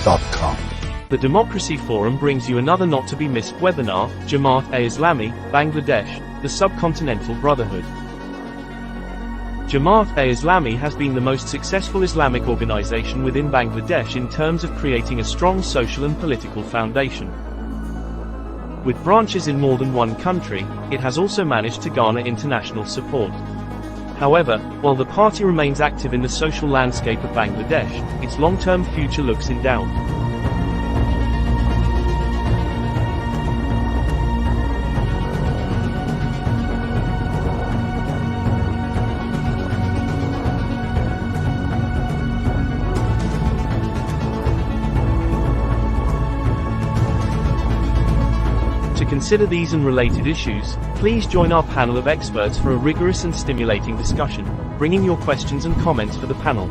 Democracyforum.com. The Democracy Forum brings you another not-to-be-missed webinar, Jamaat-e-Islami, Bangladesh, the Sub-Continental Brotherhood. Jamaat-e-Islami has been the most successful Islamic organization within Bangladesh in terms of creating a strong social and political foundation. With branches in more than one country, it has also managed to garner international support. However, while the party remains active in the social landscape of Bangladesh, its long-term future looks in doubt. To consider these and related issues, please join our panel of experts for a rigorous and stimulating discussion, bringing your questions and comments for the panel.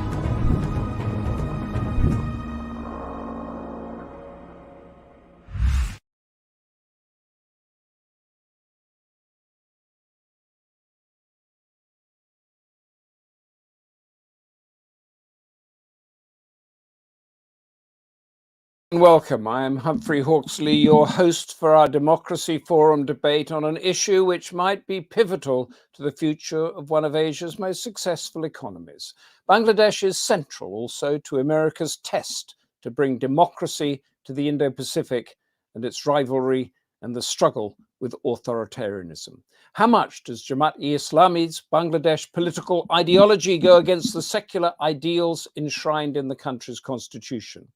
Welcome. I am Humphrey Hawksley, your host for our Democracy Forum debate on an issue which might be pivotal to the future of one of Asia's most successful economies. Bangladesh is central also to America's test to bring democracy to the Indo-Pacific and its rivalry and the struggle with authoritarianism. How much does Jamaat-e-Islami's Bangladesh political ideology go against the secular ideals enshrined in the country's constitution?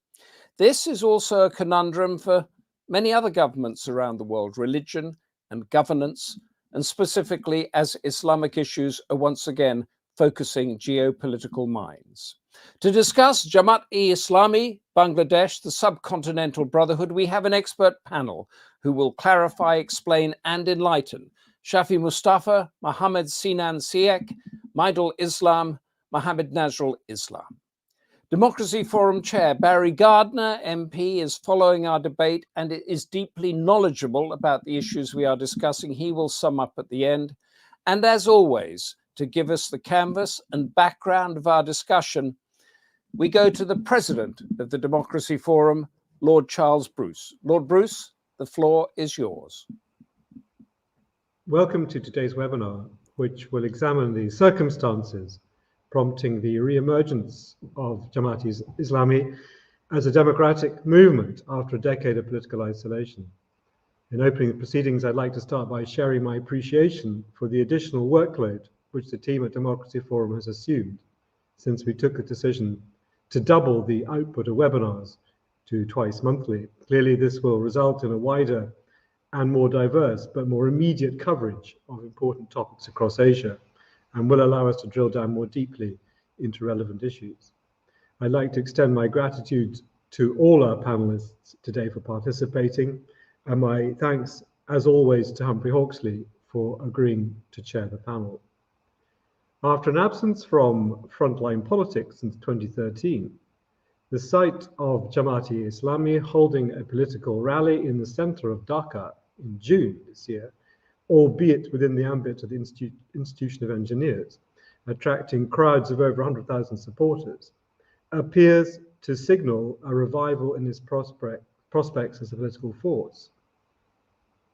This is also a conundrum for many other governments around the world, religion and governance, and specifically as Islamic issues are once again focusing geopolitical minds. To discuss Jamaat-e-Islami, Bangladesh, the Sub-Continental Brotherhood, we have an expert panel who will clarify, explain, and enlighten. Shafi Mostofa, Mohammed, Sinan, Siyech, Maidul Islam, Mohammed Nazrul Islam. Democracy Forum Chair Barry Gardiner, MP, is following our debate and is deeply knowledgeable about the issues we are discussing. He will sum up at the end. And as always, to give us the canvas and background of our discussion, we go to the President of the Democracy Forum, Lord Charles Bruce. Lord Bruce, the floor is yours. Welcome to today's webinar, which will examine the circumstances prompting the re-emergence of Jamaat-e-Islami as a democratic movement after a decade of political isolation. In opening the proceedings, I'd like to start by sharing my appreciation for the additional workload which the team at Democracy Forum has assumed since we took the decision to double the output of webinars to twice monthly. Clearly, this will result in a wider and more diverse but more immediate coverage of important topics across Asia, and will allow us to drill down more deeply into relevant issues. I'd like to extend my gratitude to all our panelists today for participating, and my thanks, as always, to Humphrey Hawksley for agreeing to chair the panel. After an absence from frontline politics since 2013, the sight of Jamaat-e-Islami holding a political rally in the center of Dhaka in June this year, albeit within the ambit of the Institution of Engineers, attracting crowds of over 100,000 supporters, appears to signal a revival in its prospects as a political force.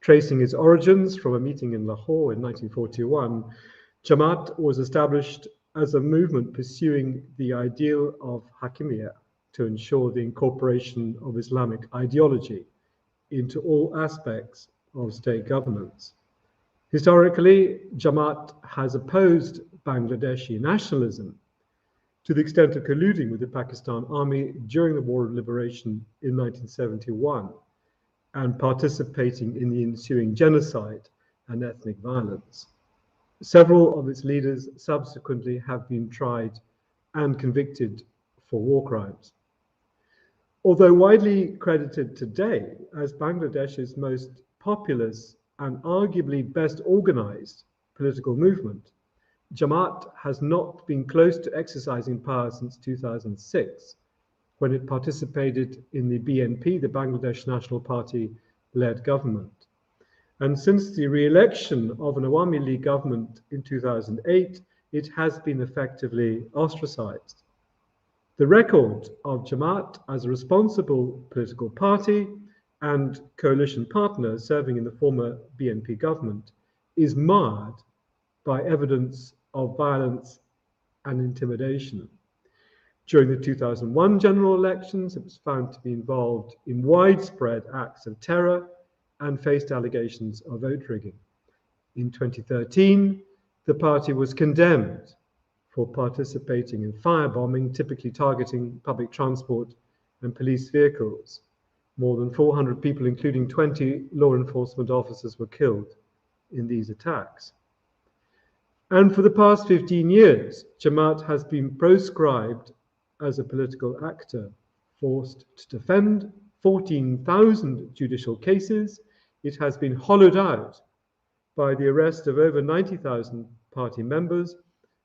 Tracing its origins from a meeting in Lahore in 1941, Jamaat was established as a movement pursuing the ideal of Hakimiyya to ensure the incorporation of Islamic ideology into all aspects of state governance. Historically, Jamaat has opposed Bangladeshi nationalism to the extent of colluding with the Pakistan Army during the War of Liberation in 1971 and participating in the ensuing genocide and ethnic violence. Several of its leaders subsequently have been tried and convicted for war crimes. Although widely credited today as Bangladesh's most populous and arguably best organized political movement, Jamaat has not been close to exercising power since 2006, when it participated in the BNP, the Bangladesh National Party-led government. And since the re-election of an Awami League government in 2008, it has been effectively ostracized. The record of Jamaat as a responsible political party and coalition partner serving in the former BNP government is marred by evidence of violence and intimidation. During the 2001 general elections, it was found to be involved in widespread acts of terror and faced allegations of vote rigging. In 2013, the party was condemned for participating in firebombing, typically targeting public transport and police vehicles. More than 400 people, including 20 law enforcement officers, were killed in these attacks. And for the past 15 years, Jamaat has been proscribed as a political actor, forced to defend 14,000 judicial cases. It has been hollowed out by the arrest of over 90,000 party members,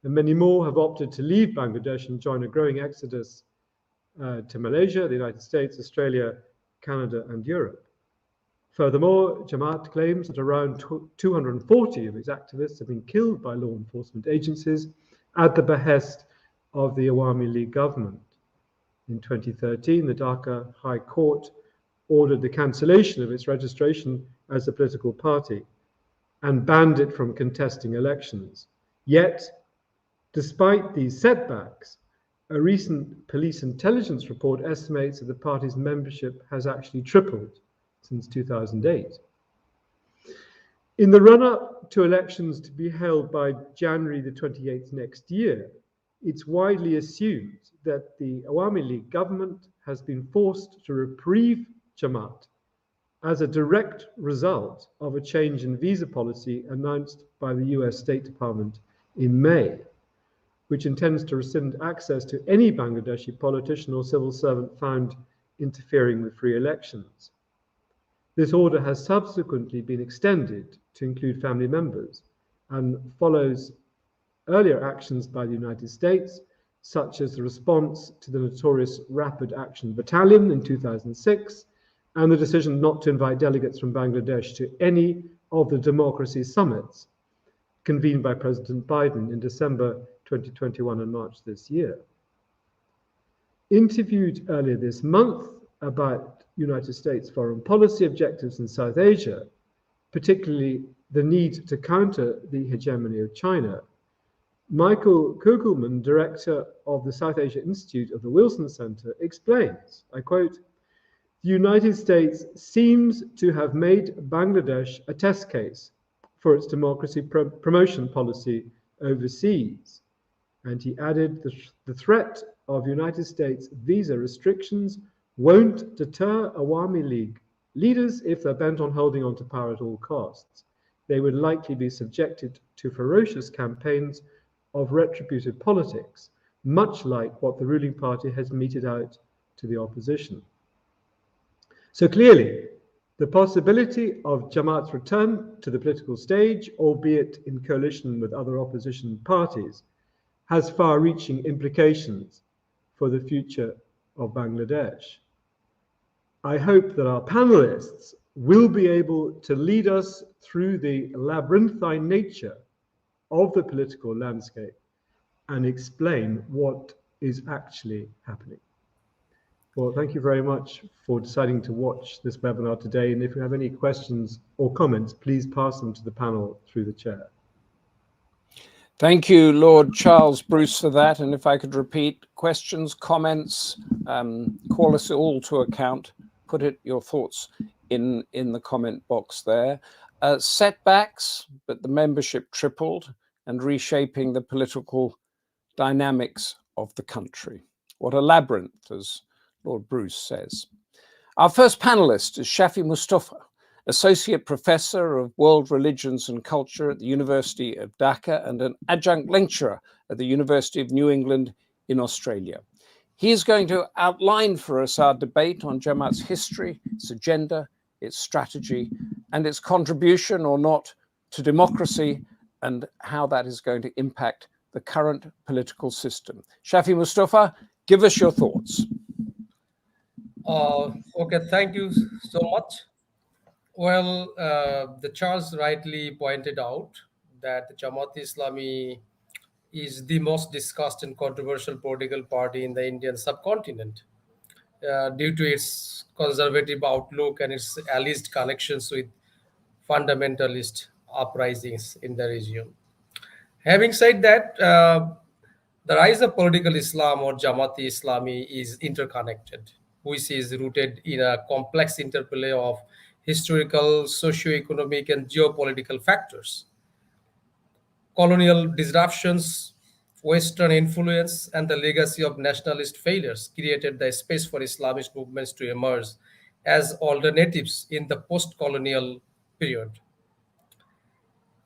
and many more have opted to leave Bangladesh and join a growing exodus to Malaysia, the United States, Australia, Canada, and Europe. Furthermore, Jamaat claims that around 240 of its activists have been killed by law enforcement agencies at the behest of the Awami League government. In 2013, the Dhaka High Court ordered the cancellation of its registration as a political party and banned it from contesting elections. Yet, despite these setbacks, a recent police intelligence report estimates that the party's membership has actually tripled since 2008. In the run-up to elections to be held by January the 28th next year, it's widely assumed that the Awami League government has been forced to reprieve Jamaat as a direct result of a change in visa policy announced by the US State Department in May, which intends to rescind access to any Bangladeshi politician or civil servant found interfering with free elections. This order has subsequently been extended to include family members and follows earlier actions by the United States, such as the response to the notorious Rapid Action Battalion in 2006, and the decision not to invite delegates from Bangladesh to any of the democracy summits convened by President Biden in December 2021 and March this year. Interviewed earlier this month about United States foreign policy objectives in South Asia, particularly the need to counter the hegemony of China, Michael Kugelman, director of the South Asia Institute of the Wilson Center, explains, I quote, "The United States seems to have made Bangladesh a test case for its democracy promotion policy overseas." And he added, the threat of United States visa restrictions won't deter Awami League leaders if they're bent on holding on to power at all costs. They would likely be subjected to ferocious campaigns of retributive politics, much like what the ruling party has meted out to the opposition. So clearly, the possibility of Jamaat's return to the political stage, albeit in coalition with other opposition parties, has far-reaching implications for the future of Bangladesh. I hope that our panelists will be able to lead us through the labyrinthine nature of the political landscape and explain what is actually happening. Well, thank you very much for deciding to watch this webinar today. And if you have any questions or comments, please pass them to the panel through the chair. Thank you, Lord Charles Bruce, for that. And if I could repeat, questions, comments, call us all to account. Put your thoughts in the comment box there. Setbacks, but the membership tripled and reshaping the political dynamics of the country. What a labyrinth, as Lord Bruce says. Our first panelist is Shafi Mostofa, Associate Professor of World Religions and Culture at the University of Dhaka and an Adjunct Lecturer at the University of New England in Australia. He is going to outline for us our debate on Jamaat's history, its agenda, its strategy, and its contribution or not to democracy, and how that is going to impact the current political system. Shafi Mostofa, give us your thoughts. Okay, thank you so much. Well, the Charles rightly pointed out that the Jamaat-e-Islami is the most discussed and controversial political party in the Indian subcontinent due to its conservative outlook and its alleged connections with fundamentalist uprisings in the region. Having said that, the rise of political Islam or Jamaat-e-Islami is interconnected, which is rooted in a complex interplay of historical, socio-economic, and geopolitical factors. Colonial disruptions, Western influence, and the legacy of nationalist failures created the space for Islamist movements to emerge as alternatives in the post colonial period.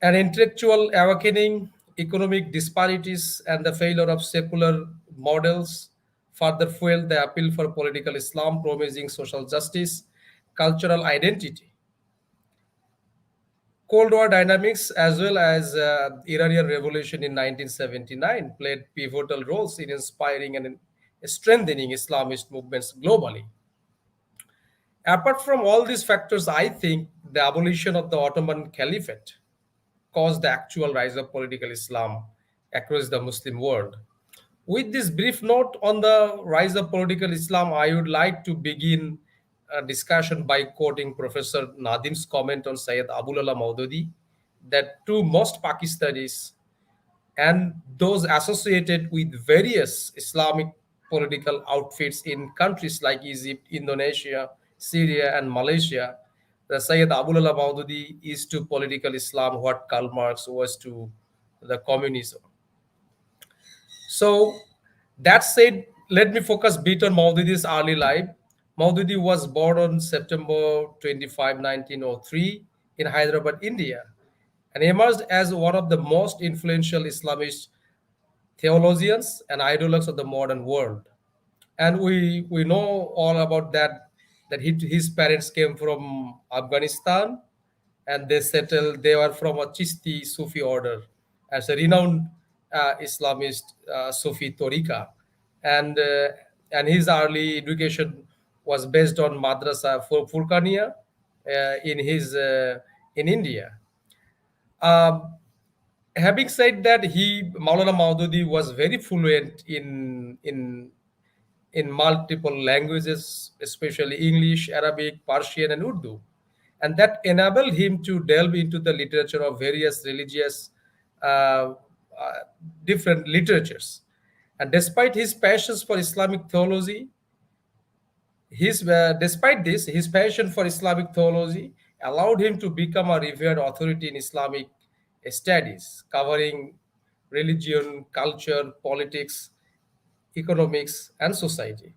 An intellectual awakening, economic disparities, and the failure of secular models further fueled the appeal for political Islam, promising social justice, cultural identity. Cold War dynamics, as well as Iranian Revolution in 1979, played pivotal roles in inspiring and in strengthening Islamist movements globally. Apart from all these factors, I think the abolition of the Ottoman Caliphate caused the actual rise of political Islam across the Muslim world. With this brief note on the rise of political Islam, I would like to begin a discussion by quoting Professor Nadim's comment on Sayyid Abulullah Maududi that to most Pakistanis and those associated with various Islamic political outfits in countries like Egypt, Indonesia, Syria, and Malaysia, the Sayyid Abulullah Maududi is to political Islam what Karl Marx was to the communism. So that said, let me focus a bit on Maududi's early life. Maududi was born on September 25, 1903 in Hyderabad, India, and emerged as one of the most influential Islamist theologians and ideologues of the modern world. And we know all about that his parents came from Afghanistan and they were from a Chishti Sufi order as a renowned Islamist Sufi Torika. And his early education was based on Madrasa Furqaniya in India. Um, Having said that, Maulana Maududi was very fluent in multiple languages, especially English, Arabic, Persian, and Urdu, and that enabled him to delve into the literature of various religious uh, different literatures. And despite his passions for Islamic theology, despite this, his passion for Islamic theology allowed him to become a revered authority in Islamic studies, covering religion, culture, politics, economics, and society.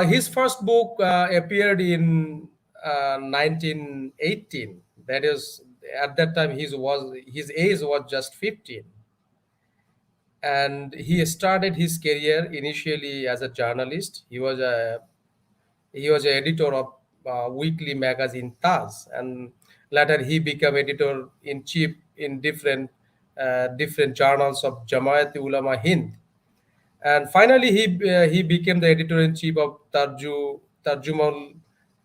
His first book appeared in 1918. That is, at that time, his age was just 15, and he started his career initially as a journalist. He was an editor of weekly magazine Taz, and later he became editor in chief in different journals of Jamaat-e-Ulama Hind. And finally, he became the editor in chief of Tarjumal,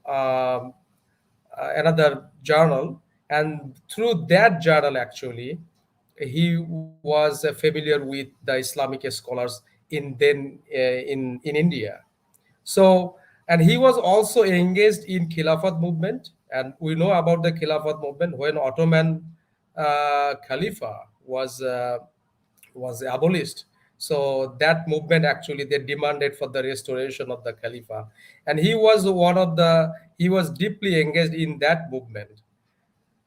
um, another journal, and through that journal, actually, he was familiar with the Islamic scholars in India. So, and he was also engaged in Khilafat movement, and we know about the Khilafat movement when Ottoman Khalifa was abolished. So that movement actually they demanded for the restoration of the Khalifa, and he was deeply engaged in that movement.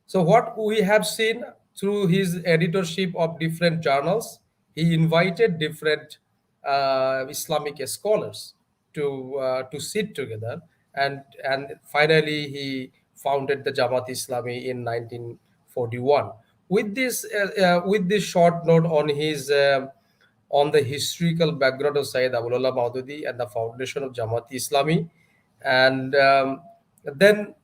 So what we have seen through his editorship of different journals, he invited different Islamic scholars to sit together, and finally he founded the Jamaat Islami in 1941. With this short note on the historical background of Sayyid Abulullah Maududi and the foundation of Jamaat Islami, and then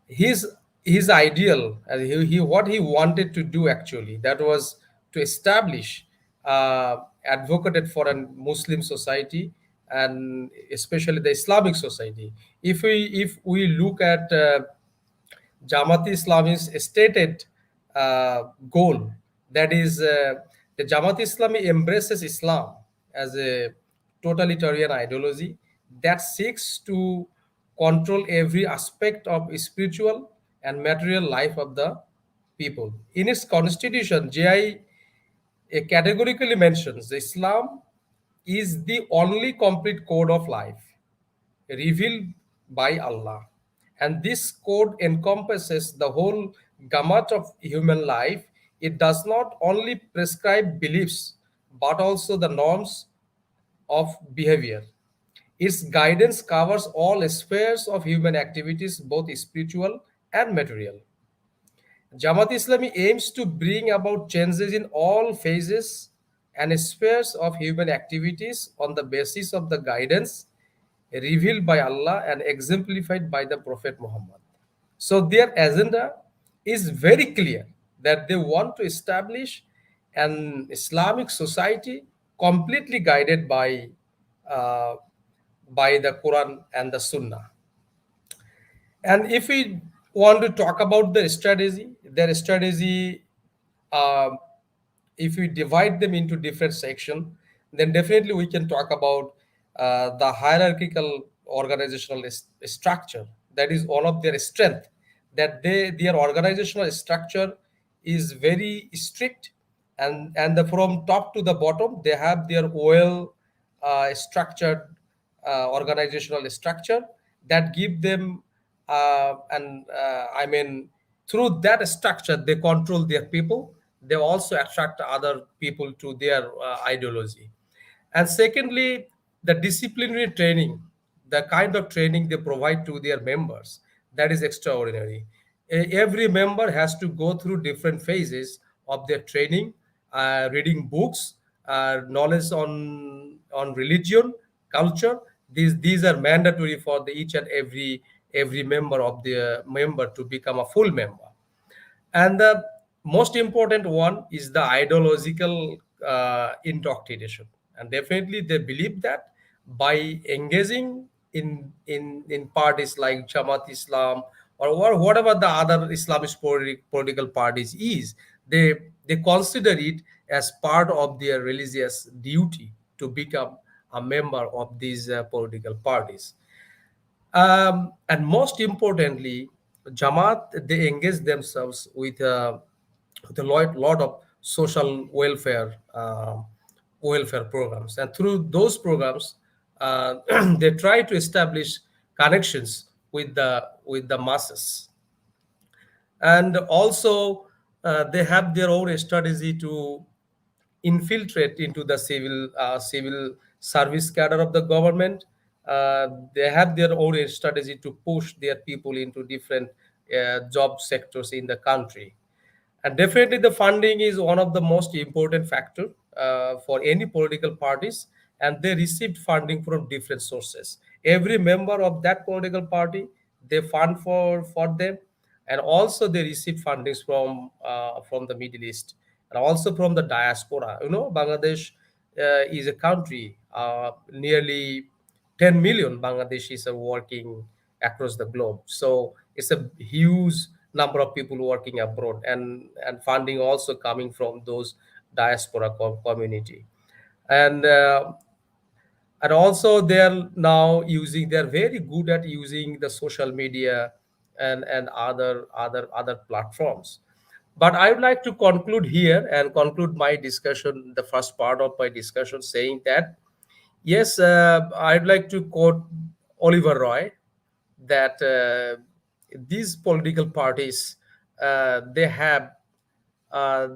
his his ideal he what he wanted to do actually that was to establish advocated for a Muslim society, and especially the Islamic society. If we look at Jamaat Islami's stated goal, that is The Jamaat-e-Islami embraces Islam as a totalitarian ideology that seeks to control every aspect of spiritual and material life of the people. In its constitution, JI categorically mentions Islam is the only complete code of life revealed by Allah. And this code encompasses the whole gamut of human life. It does not only prescribe beliefs, but also the norms of behavior. Its guidance covers all spheres of human activities, both spiritual and material. Jamaat Islami aims to bring about changes in all phases and spheres of human activities on the basis of the guidance revealed by Allah and exemplified by the Prophet Muhammad. So their agenda is very clear that they want to establish an Islamic society completely guided uh, by the Quran and the Sunnah. And if we want to talk about their strategy, um, if we divide them into different sections, then definitely we can talk about the hierarchical organizational structure. That is one of their strength. That their organizational structure is very strict, and from top to the bottom they have their well structured organizational structure that give them and I mean through that structure they control their people. They also attract other people to their ideology. And secondly, the disciplinary training, the kind of training they provide to their members, that is extraordinary. Every member has to go through different phases of their training, reading books, knowledge on religion, culture. These are mandatory for each and every member of the member to become a full member. And the most important one is the ideological indoctrination. And definitely they believe that by engaging in parties like Jamaat Islam or whatever the other Islamist political parties is, they consider it as part of their religious duty to become a member of these political parties. And most importantly, Jamaat they engage themselves with a lot of social welfare programs, and through those programs, they try to establish connections with the masses. And also they have their own strategy to infiltrate into the civil service cadre of the government. They have their own strategy to push their people into different job sectors in the country. And definitely the funding is one of the most important factor for any political parties, and they received funding from different sources. Every member of that political party, they fund for them, and also they receive fundings from the Middle East and also from the diaspora. Bangladesh is a country, nearly 10 million Bangladeshis are working across the globe. So it's a huge number of people working abroad, and funding also coming from those diaspora community. And uh, and also they're very good at using the social media and other platforms. But I would like to conclude here and conclude my discussion, the first part of my discussion, saying that yes, I'd like to quote Oliver Roy that these political parties, they have uh,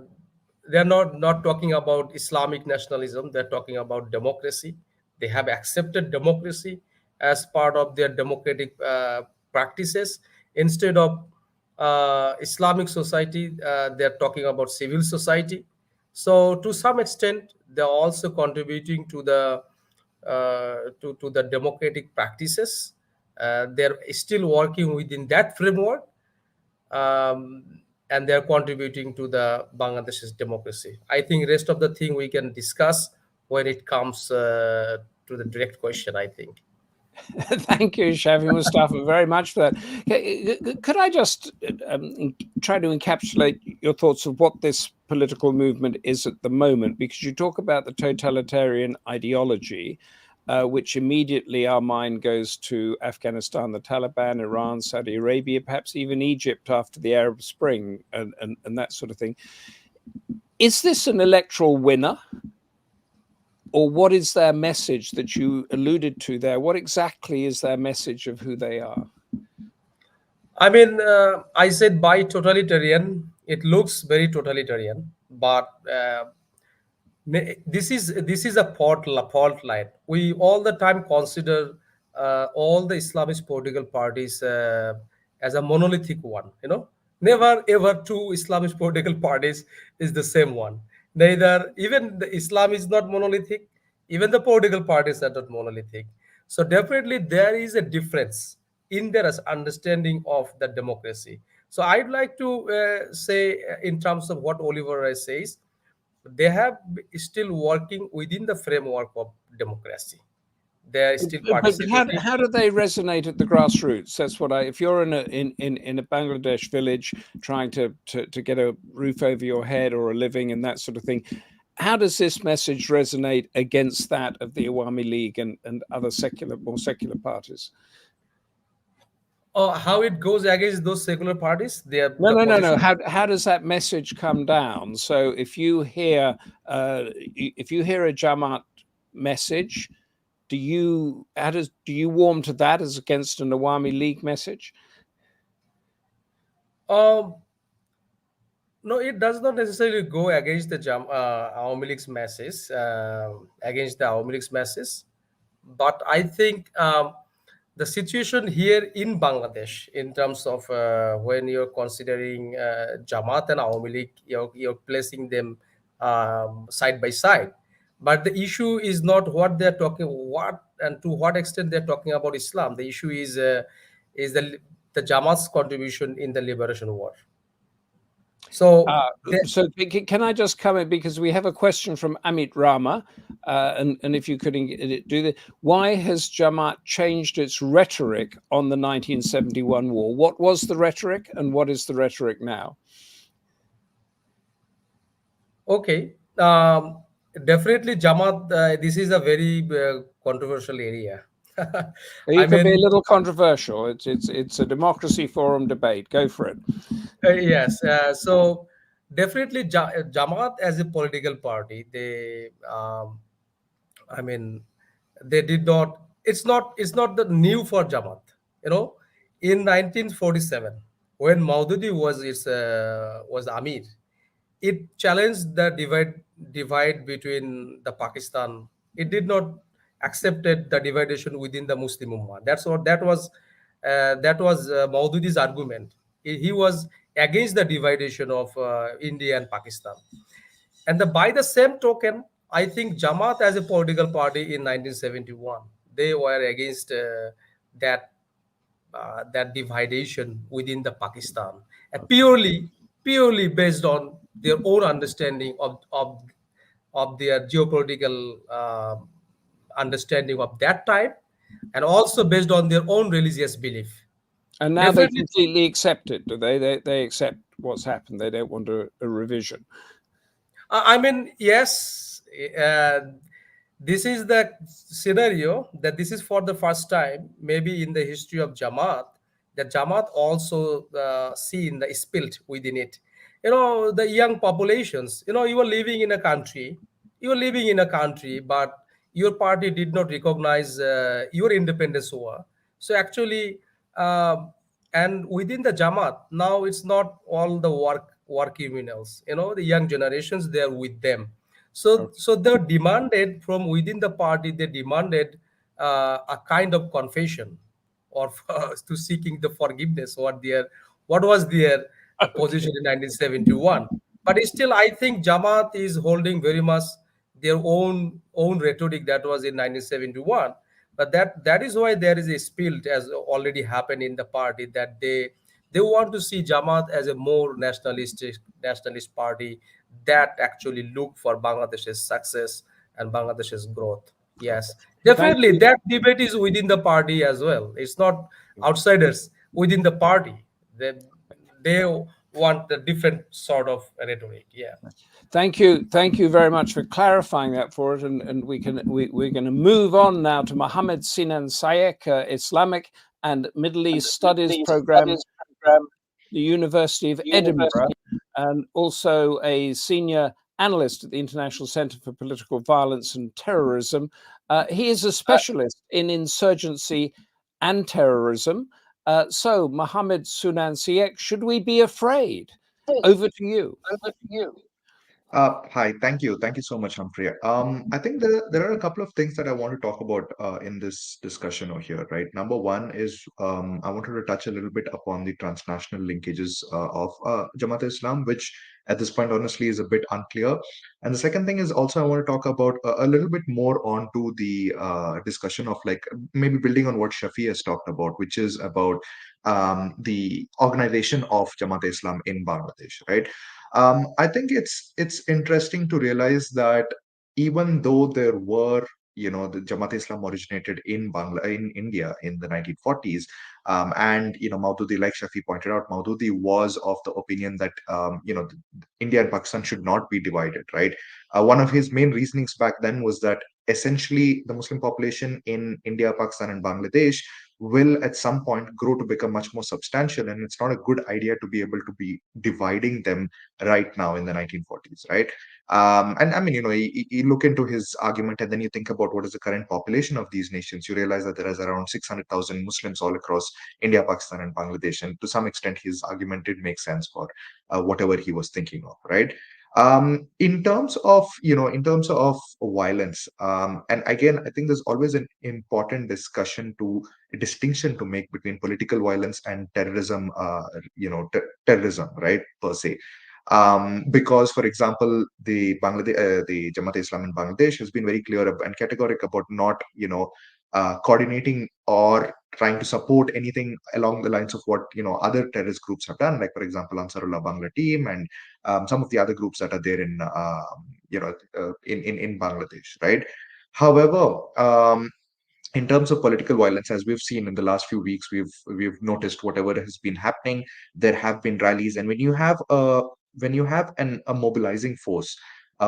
they're not talking about Islamic nationalism. They're talking about democracy. They have accepted democracy as part of their democratic practices. Instead of Islamic society, they're talking about civil society. So to some extent, they're also contributing to the democratic practices. They're still working within that framework, um, and they're contributing to the Bangladesh's democracy. I think rest of the thing we can discuss when it comes to the direct question, I think. Thank you, Shafi Mostofa, very much for that. Could I just try to encapsulate your thoughts of what this political movement is at the moment? Because you talk about the totalitarian ideology, which immediately our mind goes to Afghanistan, the Taliban, Iran, Saudi Arabia, perhaps even Egypt after the Arab Spring and that sort of thing. Is this an electoral winner? Or what is their message that you alluded to there? What exactly is their message of who they are? I mean, I said by totalitarian, it looks very totalitarian, but this is a fault line. We all the time consider all the Islamist political parties as a monolithic one. Never ever two Islamist political parties is the same one. Neither even the Islam is not monolithic. Even the political parties are not monolithic. So definitely there is a difference in their understanding of the democracy. So I'd like to say, in terms of what Oliver says, they have still working within the framework of democracy. They are still But participating. how do they resonate at the grassroots? That's what if you're in a Bangladesh village trying to get a roof over your head or a living and that sort of thing, how does this message resonate against that of the Awami League and other more secular parties? How it goes against those secular parties? No. How does that message come down? So if you hear a Jamaat message, do you warm to that as against an Awami League message? No, it does not necessarily go against the Awami League's message, but I think the situation here in Bangladesh, in terms of when you're considering Jamaat and Awami League, you're placing them side by side. But the issue is not what they're talking, what and to what extent they're talking about Islam. The issue is the Jamaat's contribution in the liberation war. So, can I just come in, because we have a question from Amit Rama, and if you could do that. Why has Jamaat changed its rhetoric on the 1971 war? What was the rhetoric and what is the rhetoric now? Okay. Definitely Jamaat, this is a very controversial area. You can be a little controversial. It's a democracy forum debate. Go for it. Yes. So definitely Jamaat as a political party, they did not. It's not the new for Jamaat. In 1947, when Maududi was Amir, it challenged the divide between the Pakistan. It did not accepted the division within the Muslim Ummah. That was Maududi's argument. He was against the division of India and Pakistan. And by the same token, I think Jamaat as a political party in 1971, they were against that division within the Pakistan, purely based on their own understanding of their geopolitical understanding of that time, and also based on their own religious belief. And now they completely accept it, do they? They accept what's happened. They don't want a revision. Yes. This is the scenario that this is for the first time, maybe in the history of Jamaat, that Jamaat also seen the spilt within it. The young populations, you were living in a country, but your party did not recognize your independence war. So actually, and within the Jamaat, now it's not all the work criminals, the young generations, they are with them. So they demanded from within the party, they demanded a kind of confession, or to seeking the forgiveness, what was their position in 1971. But still, I think Jamaat is holding very much their own rhetoric that was in 1971. But that is why there is a split, as already happened in the party, that they want to see Jamaat as a more nationalist party that actually look for Bangladesh's success and Bangladesh's growth. Yes, Thank Definitely, you. that debate is within the party as well. It's not outsiders within the party. They want a different sort of rhetoric. Yeah. Thank you very much for clarifying that for us. And we're going to move on now to Mohammed Sinan Siyech, Islamic and Middle East Studies program, the University of Edinburgh, and also a senior analyst at the International Centre for Political Violence and Terrorism. He is a specialist in insurgency and terrorism. So, Mohammed Sunan Siyech, should we be afraid? Over to you. Hi, thank you. Thank you so much, Humphrey. I think there are a couple of things that I want to talk about in this discussion over here, right? Number one is I wanted to touch a little bit upon the transnational linkages of Jamaat-e-Islam, which at this point, honestly, is a bit unclear. And the second thing is also I want to talk about a little bit more onto the discussion of like maybe building on what Shafi has talked about, which is about the organization of Jamaat-e-Islam in Bangladesh, right? I think it's interesting to realize that even though there were, the Jamaat Islam originated in in India in the 1940s, and Maududi, like Shafi pointed out, Maududi was of the opinion that India and Pakistan should not be divided, right? One of his main reasonings back then was that essentially the Muslim population in India, Pakistan, and Bangladesh will at some point grow to become much more substantial, and it's not a good idea to be able to be dividing them right now in the 1940s, right? And I mean, you look into his argument and then you think about what is the current population of these nations, you realize that there is around 600,000 Muslims all across India, Pakistan, and Bangladesh. And to some extent, his argument did make sense for whatever he was thinking of, right? In terms of violence, and again, I think there's always an important a distinction to make between political violence and terrorism, terrorism, right, per se. Because, for example, the Jamaat Islam in Bangladesh has been very clear and categoric about not, coordinating or trying to support anything along the lines of what other terrorist groups have done, like for example, Ansarullah Bangla team and some of the other groups that are there in in Bangladesh, right? However, in terms of political violence, as we've seen in the last few weeks, we've noticed whatever has been happening. There have been rallies, and when you have a mobilizing force,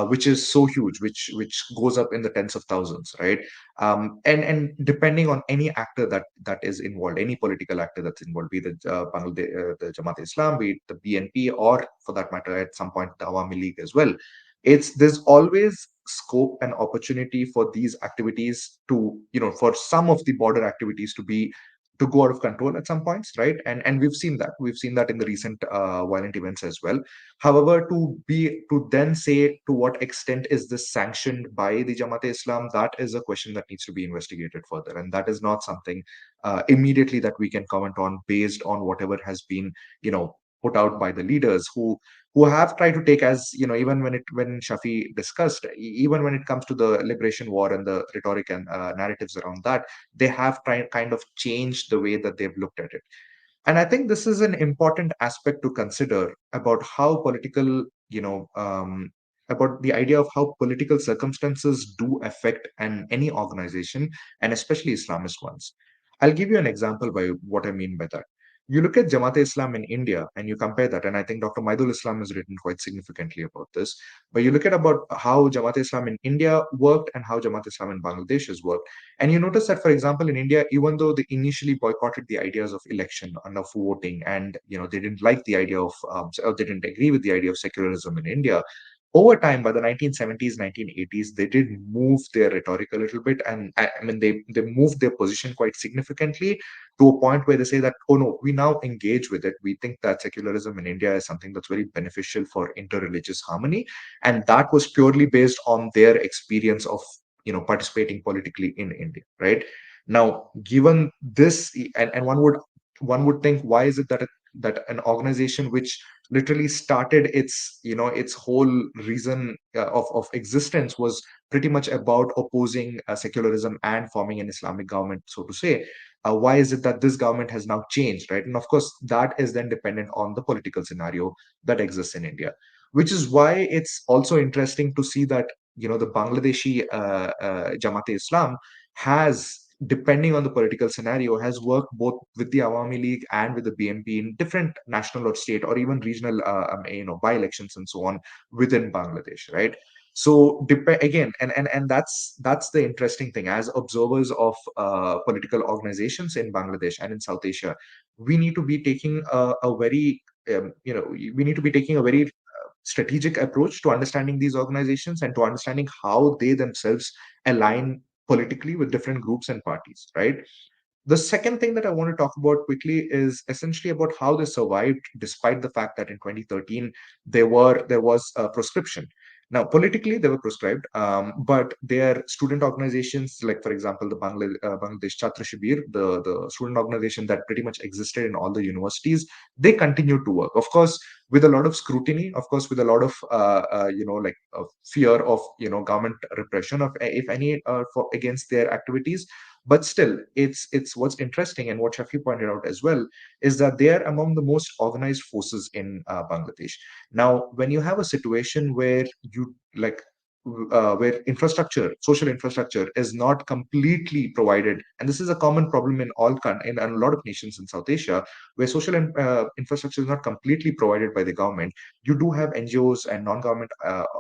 which is so huge, which goes up in the tens of thousands, right? And depending on any actor that is involved, any political actor that's involved, be the the Jamaat Islam, be it the BNP, or for that matter, at some point the Awami League as well. There's always scope and opportunity for these activities to, for some of the border activities to go out of control at some points, right? And we've seen that in the recent violent events as well. However, to then say to what extent is this sanctioned by the Jamaat Islam, that is a question that needs to be investigated further, and that is not something immediately that we can comment on based on whatever has been put out by the leaders who have tried to take, as even when Shafi discussed, even when it comes to the liberation war and the rhetoric and narratives around that, they have kind of changed the way that they've looked at it. And I think this is an important aspect to consider about how about the idea of how political circumstances do affect any organization, and especially Islamist ones. I'll give you an example by what I mean by that. You look at Jamaat Islam in India and you compare that, and I think Dr. Maidul Islam has written quite significantly about this. But you look at about how Jamaat Islam in India worked and how Jamaat Islam in Bangladesh has worked, and you notice that, for example, in India, even though they initially boycotted the ideas of election and of voting, and they didn't like the idea of, or they didn't agree with the idea of secularism in India, over time, by the 1970s, 1980s, they did move their rhetoric a little bit, and I mean, they moved their position quite significantly to a point where they say that, oh no, we now engage with it. We think that secularism in India is something that's very beneficial for interreligious harmony, and that was purely based on their experience of participating politically in India, right? Now, given this, and one would think, why is it that an organization which literally started its whole reason of existence was pretty much about opposing secularism and forming an Islamic government, so to say, why is it that this government has now changed, right? And of course, that is then dependent on the political scenario that exists in India, which is why it's also interesting to see that the Bangladeshi Jamaat-e-Islam has, depending on the political scenario, has worked both with the Awami League and with the BNP in different national or state or even regional, by-elections and so on within Bangladesh, right? So again, and that's the interesting thing. As observers of political organizations in Bangladesh and in South Asia, we need to be taking a very we need to be taking a very strategic approach to understanding these organizations and to understanding how they themselves align politically with different groups and parties, right? The second thing that I want to talk about quickly is essentially about how they survived despite the fact that in 2013 there was a proscription. Now, politically, they were proscribed, but their student organizations, like for example, the Bangladesh Chhatra Shibir, the student organization that pretty much existed in all the universities, they continued to work. Of course, with a lot of scrutiny, of course, with a lot of fear of government repression of if any against their activities, but still, it's what's interesting and what Shafi pointed out as well is that they are among the most organized forces in Bangladesh. Now, when you have a situation where you where infrastructure, social infrastructure, is not completely provided, and this is a common problem in in a lot of nations in South Asia, where social infrastructure is not completely provided by the government. You do have NGOs and non-government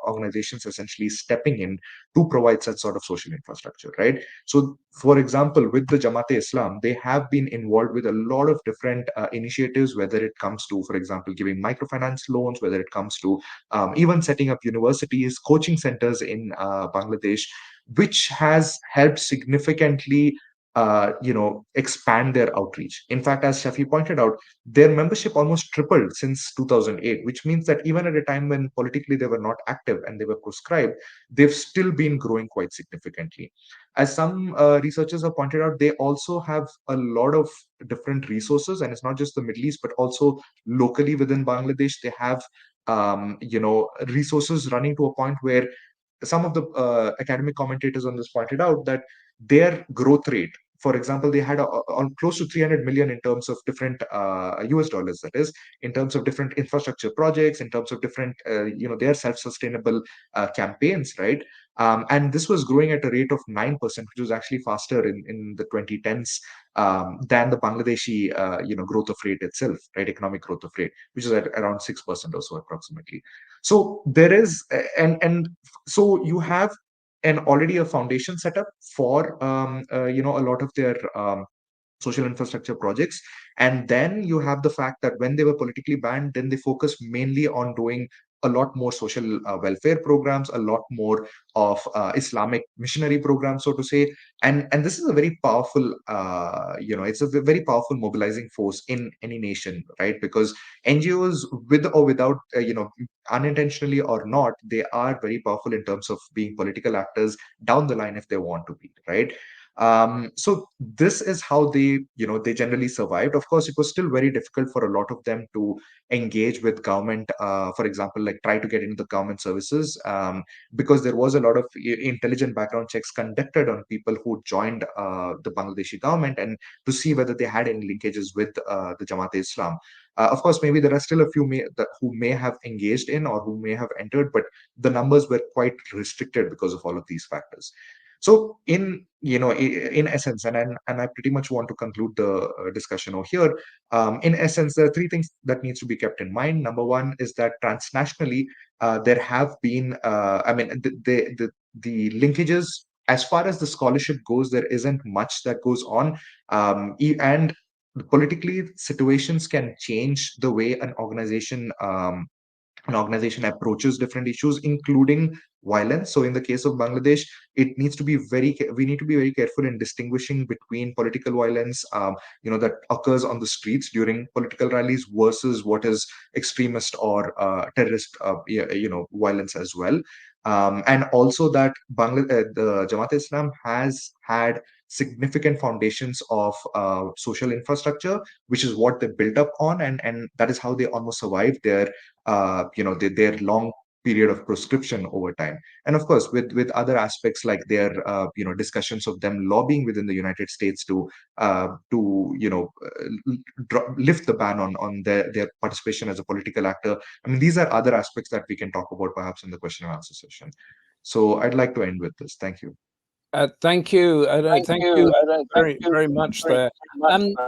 organizations essentially stepping in to provide such sort of social infrastructure, right? So, for example, with the Jamaat-e-Islam, they have been involved with a lot of different initiatives, whether it comes to, for example, giving microfinance loans, whether it comes to even setting up universities, coaching centers in Bangladesh, which has helped significantly expand their outreach. In fact, as Shafi pointed out, their membership almost tripled since 2008, which means that even at a time when politically they were not active and they were proscribed, they've still been growing quite significantly. As some researchers have pointed out, they also have a lot of different resources, and it's not just the Middle East, but also locally within Bangladesh, they have resources running to a point where some of the academic commentators on this pointed out that their growth rate, for example, they had on close to 300 million in terms of different US dollars, that is, in terms of different infrastructure projects, in terms of different, their self-sustainable campaigns, right? And this was growing at a rate of 9%, which was actually faster in the 2010s than the Bangladeshi, growth of rate itself, right? Economic growth of rate, which is at around 6% or so approximately. So there is, and so you have an already a foundation set up for a lot of their social infrastructure projects. And then you have the fact that when they were politically banned, then they focused mainly on doing a lot more social welfare programs, a lot more of Islamic missionary programs, so to say. And this is a very powerful, it's a very powerful mobilizing force in any nation, right? Because NGOs, with or without, unintentionally or not, they are very powerful in terms of being political actors down the line if they want to be, right? So this is how they generally survived. Of course, it was still very difficult for a lot of them to engage with government, for example, like try to get into the government services, because there was a lot of intelligent background checks conducted on people who joined the Bangladeshi government, and to see whether they had any linkages with the Jamaat-e-Islam. Of course, maybe there are still a few who may have engaged in or who may have entered, but the numbers were quite restricted because of all of these factors. So, in essence, and I pretty much want to conclude the discussion over here. In essence, there are three things that needs to be kept in mind. Number one is that transnationally, there have been, the linkages as far as the scholarship goes, there isn't much that goes on, and politically situations can change the way an organization approaches different issues, including violence. So in the case of Bangladesh, we need to be very careful in distinguishing between political violence, that occurs on the streets during political rallies versus what is extremist or terrorist, violence as well. And also that the Jamaat-e-Islam has had significant foundations of social infrastructure, which is what they built up on, and that is how they almost survived their long period of proscription over time. And of course, with other aspects like their discussions of them lobbying within the United States to lift the ban on their participation as a political actor. I mean, these are other aspects that we can talk about perhaps in the question and answer session. So I'd like to end with this. Thank you. Thank you. Thank you very, very much there.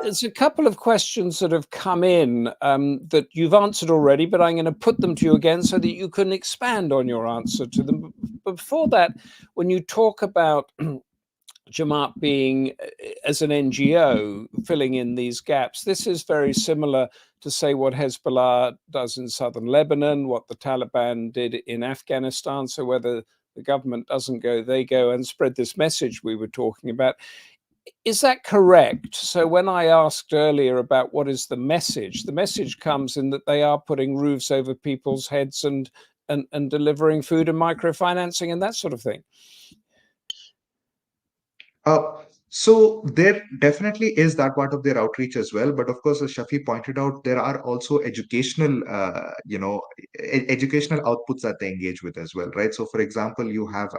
There's a couple of questions that have come in that you've answered already, but I'm going to put them to you again so that you can expand on your answer to them. But before that, when you talk about Jamaat being, as an NGO, filling in these gaps, this is very similar to, say, what Hezbollah does in southern Lebanon, what the Taliban did in Afghanistan. So whether the government doesn't go, they go and spread this message we were talking about. Is that correct? So when I asked earlier about what is the message comes in that they are putting roofs over people's heads and delivering food and microfinancing and that sort of thing. So there definitely is that part of their outreach as well. But of course, as Shafi pointed out, there are also educational, educational outputs that they engage with as well, right? So, for example, you have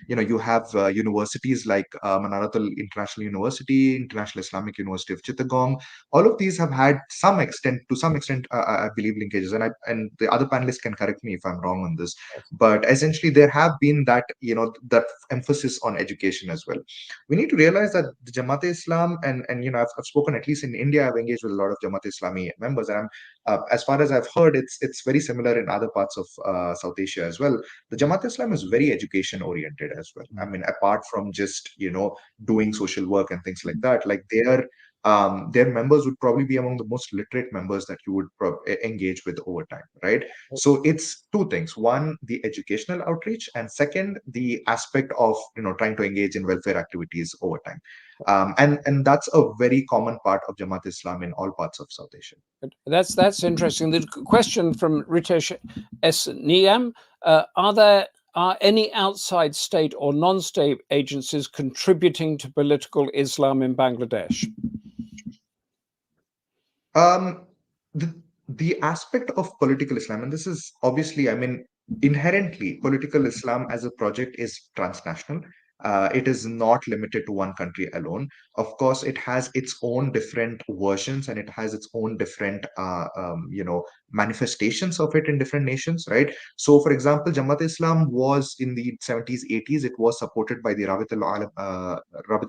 universities like Manaratul International University, International Islamic University of Chittagong. All of these have had to some extent, I believe, linkages. And the other panelists can correct me if I'm wrong on this. But essentially, there have been that that emphasis on education as well. We need to realize that the Jamaat-e-Islam and I've spoken, at least in India, I've engaged with a lot of Jamaat-e-Islami members, and as far as I've heard, it's very similar in other parts of South Asia as well. The Jamaat-e-Islam is very education oriented as well. I mean, apart from just doing social work and things like that, like their members would probably be among the most literate members that you would engage with over time, right? So it's two things: one, the educational outreach, and second, the aspect of trying to engage in welfare activities over time. And that's a very common part of Jamaat Islam in all parts of South Asia. That's interesting. The question from Ritesh S. Niam: Are any outside state or non-state agencies contributing to political Islam in Bangladesh? The aspect of political Islam, and this is obviously, I mean, inherently, political Islam as a project is transnational. It is not limited to one country alone. Of course, it has its own different versions and it has its own different, manifestations of it in different nations, right? So, for example, Jamaat Islam was in the 70s, 80s, it was supported by the Rabit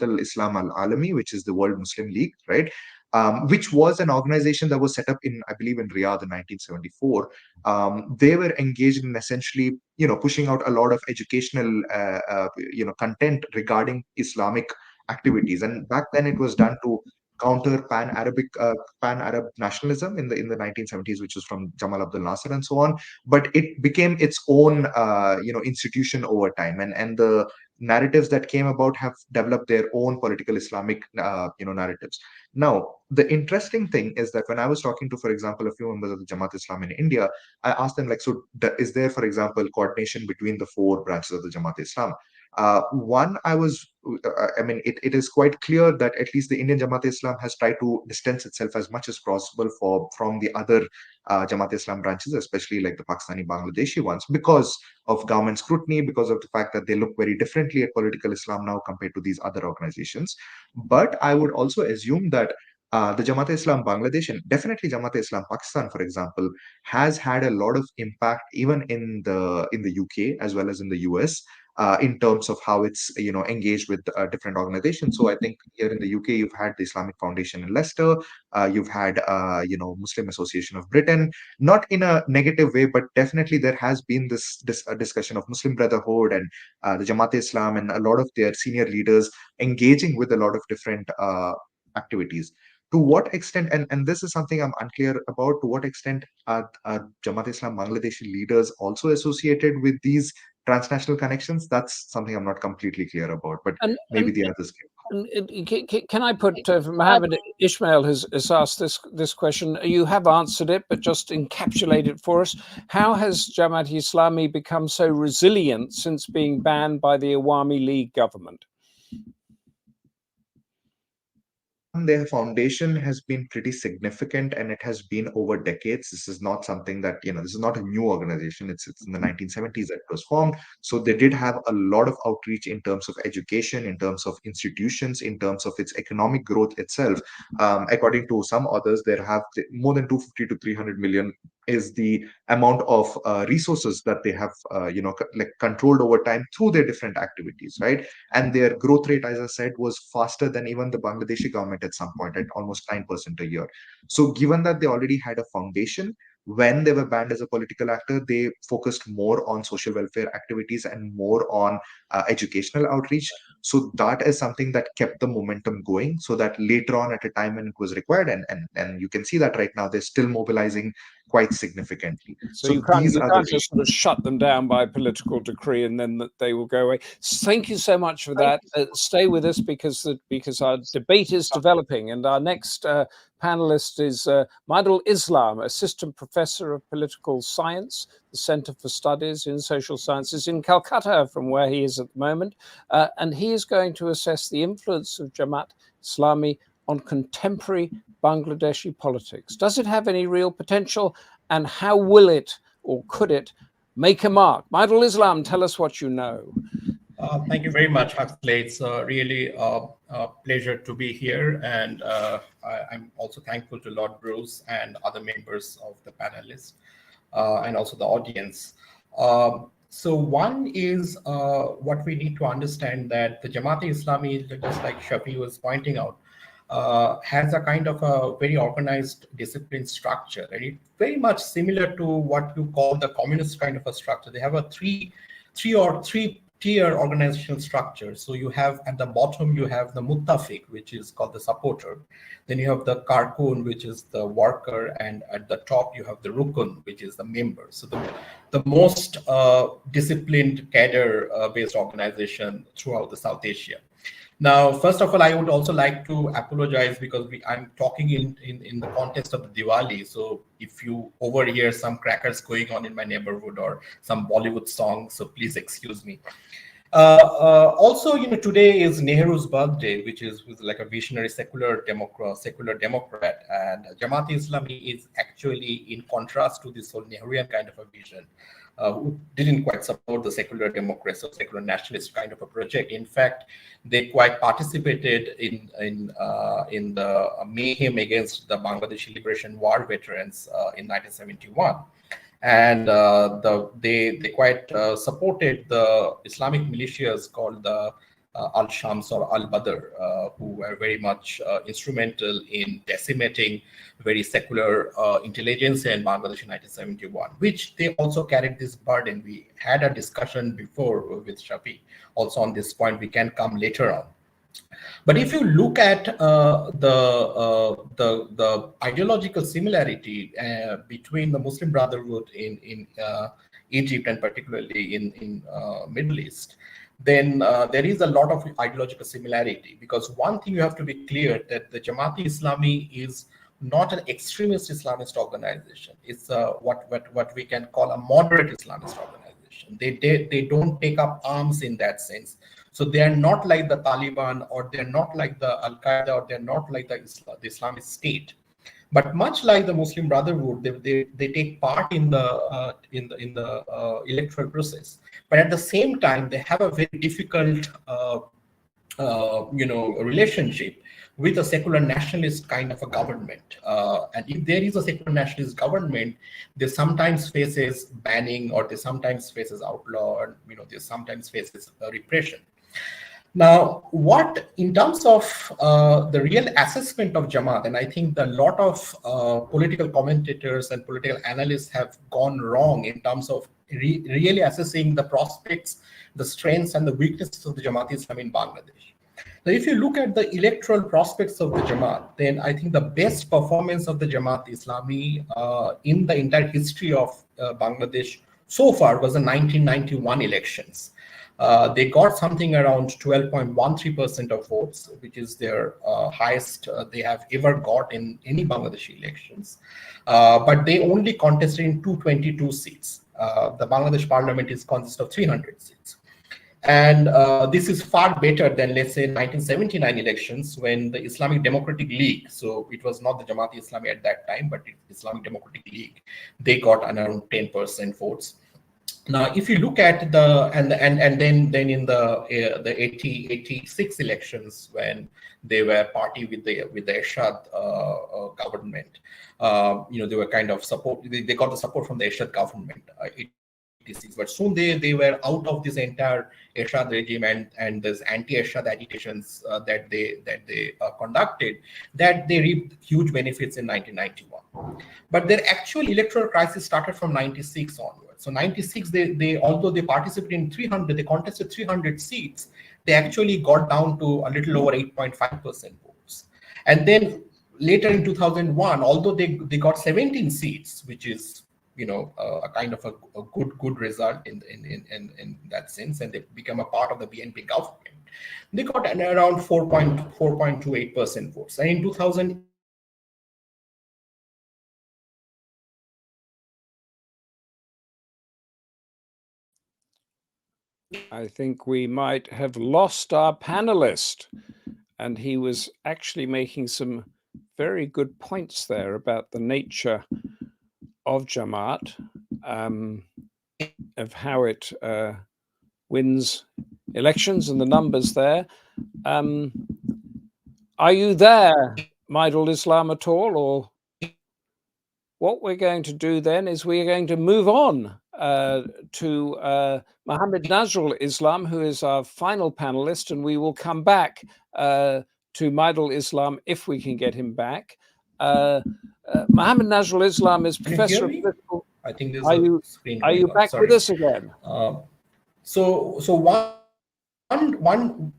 al-Islam al-Alami, which is the World Muslim League, right? Which was an organization that was set up in, I believe, in Riyadh in 1974. They were engaged in essentially, pushing out a lot of educational, content regarding Islamic activities. And back then, it was done to counter pan-Arab nationalism in the 1970s, which was from Jamal Abdel Nasser and so on. But it became its own, institution over time, and the narratives that came about have developed their own political Islamic, narratives. Now, the interesting thing is that when I was talking to, for example, a few members of the Jamaat Islam in India, I asked them, like, so is there, for example, coordination between the four branches of the Jamaat Islam? It is quite clear that at least the Indian Jamaat Islam has tried to distance itself as much as possible from the other Jamaat Islam branches, especially like the Pakistani Bangladeshi ones, because of government scrutiny, because of the fact that they look very differently at political Islam now compared to these other organizations. But I would also assume that the Jamaat-e-Islam Bangladesh and definitely Jamaat-e-Islam Pakistan, for example, has had a lot of impact even in the UK as well as in the US. In terms of how it's engaged with different organizations. So I think here in the UK you've had the Islamic Foundation in Leicester, you've had Muslim Association of Britain, not in a negative way, but definitely there has been this discussion of Muslim Brotherhood and the Jamaat-e-Islam and a lot of their senior leaders engaging with a lot of different activities. To what extent, and this is something I'm unclear about, to what extent are Jamaat Islam Bangladeshi leaders also associated with these transnational connections? That's something I'm not completely clear about, but maybe the others can. Can I put, Mohammed Ismail has asked this question. You have answered it, but just encapsulate it for us. How has Jamaat-e-Islami become so resilient since being banned by the Awami League government? Their foundation has been pretty significant and it has been over decades. This is not something that, this is not a new organization. It's in the 1970s that it was formed. So they did have a lot of outreach in terms of education, in terms of institutions, in terms of its economic growth itself. According to some authors, there have more than 250 to 300 million is the amount of resources that they have controlled over time through their different activities, right? And their growth rate, as I said, was faster than even the Bangladeshi government at some point, at almost 9% a year. So given that they already had a foundation, when they were banned as a political actor, they focused more on social welfare activities and more on educational outreach. So that is something that kept the momentum going, so that later on, at a time when it was required, and you can see that right now they're still mobilizing quite significantly. So So you can't these are the just sort of shut them down by political decree and then that they will go away. Thank you so much for that. Stay with us because our debate is developing, and our next panelist is Maidul Islam, Assistant Professor of Political Science, the Center for Studies in Social Sciences in Calcutta, from where he is at the moment, and he is going to assess the influence of Jamaat-e-Islami on contemporary Bangladeshi politics. Does it have any real potential, and how will it, or could it, make a mark? Maidul Islam, tell us what you know. Thank you very much, Huxley. It's really a pleasure to be here, and I'm also thankful to Lord Bruce and other members of the panelists, and also the audience. So one is what we need to understand, that the Jamaat-e-Islami, just like Shafi was pointing out, has a kind of a very organized discipline structure, and it's very much similar to what you call the communist kind of a structure. They have a three-tier organizational structure. So you have at the bottom, you have the Muttafiq, which is called the supporter. Then you have the Karkun, which is the worker, and at the top you have the Rukun, which is the member. So the most disciplined cadre-based organization throughout the South Asia. Now, first of all, I would also like to apologize because I'm talking in the context of the Diwali. So if you overhear some crackers going on in my neighborhood or some Bollywood song, so please excuse me. Also, today is Nehru's birthday, which is like a visionary secular democrat, and Jamaat-e-Islami is actually in contrast to this whole Nehruian kind of a vision. Who didn't quite support the secular democracy or secular nationalist kind of a project. In fact, they quite participated in the mayhem against the Bangladeshi Liberation War veterans in 1971. And they quite supported the Islamic militias called the Al-Shams or Al-Badr, who were very much instrumental in decimating very secular intelligentsia in Bangladesh in 1971, which they also carried this burden. We had a discussion before with Shafi also on this point. We can come later on. But if you look at the ideological similarity between the Muslim Brotherhood in Egypt and particularly in Middle East, then there is a lot of ideological similarity, because one thing you have to be clear, that the Jamaat-e-Islami is not an extremist Islamist organization. It's what we can call a moderate Islamist organization. They don't take up arms in that sense. So they are not like the Taliban, or they're not like the Al-Qaeda, or they're not like the Islamic State. But much like the Muslim Brotherhood, they take part in the electoral process. But at the same time, they have a very difficult relationship with a secular nationalist kind of a government. And if there is a secular nationalist government, they sometimes faces banning, or they sometimes faces outlaw, or they sometimes faces repression. Now, what in terms of the real assessment of Jamaat, and I think that a lot of political commentators and political analysts have gone wrong in terms of really assessing the prospects, the strengths, and the weaknesses of the Jamaat-e-Islami in Bangladesh. Now, if you look at the electoral prospects of the Jamaat, then I think the best performance of the Jamaat-e-Islami in the entire history of Bangladesh so far was the 1991 elections. They got something around 12.13% of votes, which is their highest they have ever got in any Bangladeshi elections. But they only contested in 222 seats. The Bangladesh parliament consists of 300 seats. And this is far better than, let's say, 1979 elections, when the Islamic Democratic League, so it was not the Jamaat-e-Islami at that time, but the Islamic Democratic League, they got around 10% votes. Now, if you look at the and then in the 86 elections, when they were party with the Ershad government, they were kind of support. They got the support from the Ershad government. 86, but soon they were out of this entire Ershad regime, and this anti-Ershad agitations that they conducted, that they reaped huge benefits in 1991. But their actual electoral crisis started from 96 onwards. So 96, they although they participated in 300, they contested 300 seats, they actually got down to a little over 8.5% votes. And then later in 2001, although they got 17 seats, which is a kind of a good result in that sense, and they become a part of the BNP government, they got around 4.28% votes. And in 2000, I think we might have lost our panelist, and he was actually making some very good points there about the nature of Jamaat, of how it wins elections and the numbers there. Are you there, Maidul Islam, at all? Or what we're going to do then is we're going to move on to Mohammed Nazrul Islam, who is our final panelist, and we will come back to Maidul Islam if we can get him back. Mohammed Nazrul Islam is professor of political. I think there's are you back with us again? So one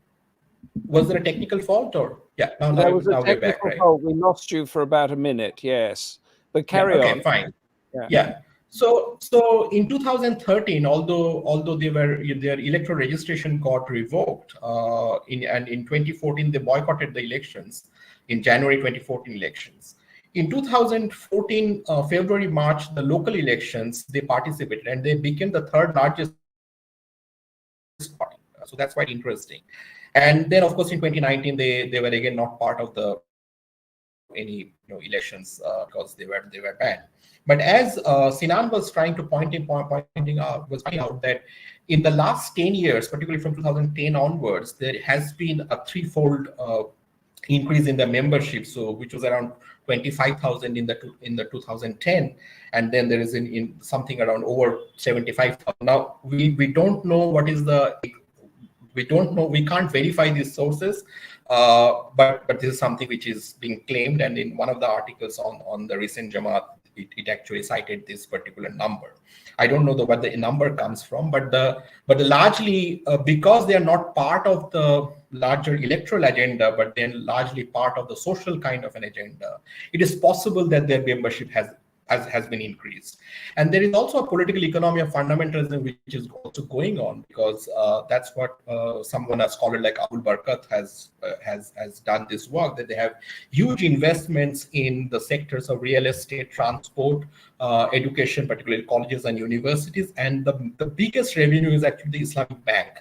was there a technical fault, or now was a technical fault. We lost you for about a minute, yes, but carry on. Okay, fine. Yeah. So in 2013, although their electoral registration got revoked, in 2014 they boycotted the elections, in January 2014 elections. In 2014, February, March, the local elections, they participated and they became the third largest party. So that's quite interesting. And then, of course, in 2019, they were again not part of any elections because they were banned. But as Sinan was trying to pointing out that in the last 10 years, particularly from 2010 onwards, there has been a threefold increase in the membership. So which was around 25,000 in the 2010, and then there is in something around over 75,000. Now we don't know what is we don't know, we can't verify these sources, but this is something which is being claimed, and in one of the articles on the recent Jamaat, it actually cited this particular number. I don't know where the number comes from, but the largely because they are not part of the larger electoral agenda, but then largely part of the social kind of an agenda, it is possible that their membership has been increased. And there is also a political economy of fundamentalism which is also going on, because that's what a scholar like Abul Barkat has done this work, that they have huge investments in the sectors of real estate, transport, education, particularly colleges and universities, and the biggest revenue is actually the Islamic Bank.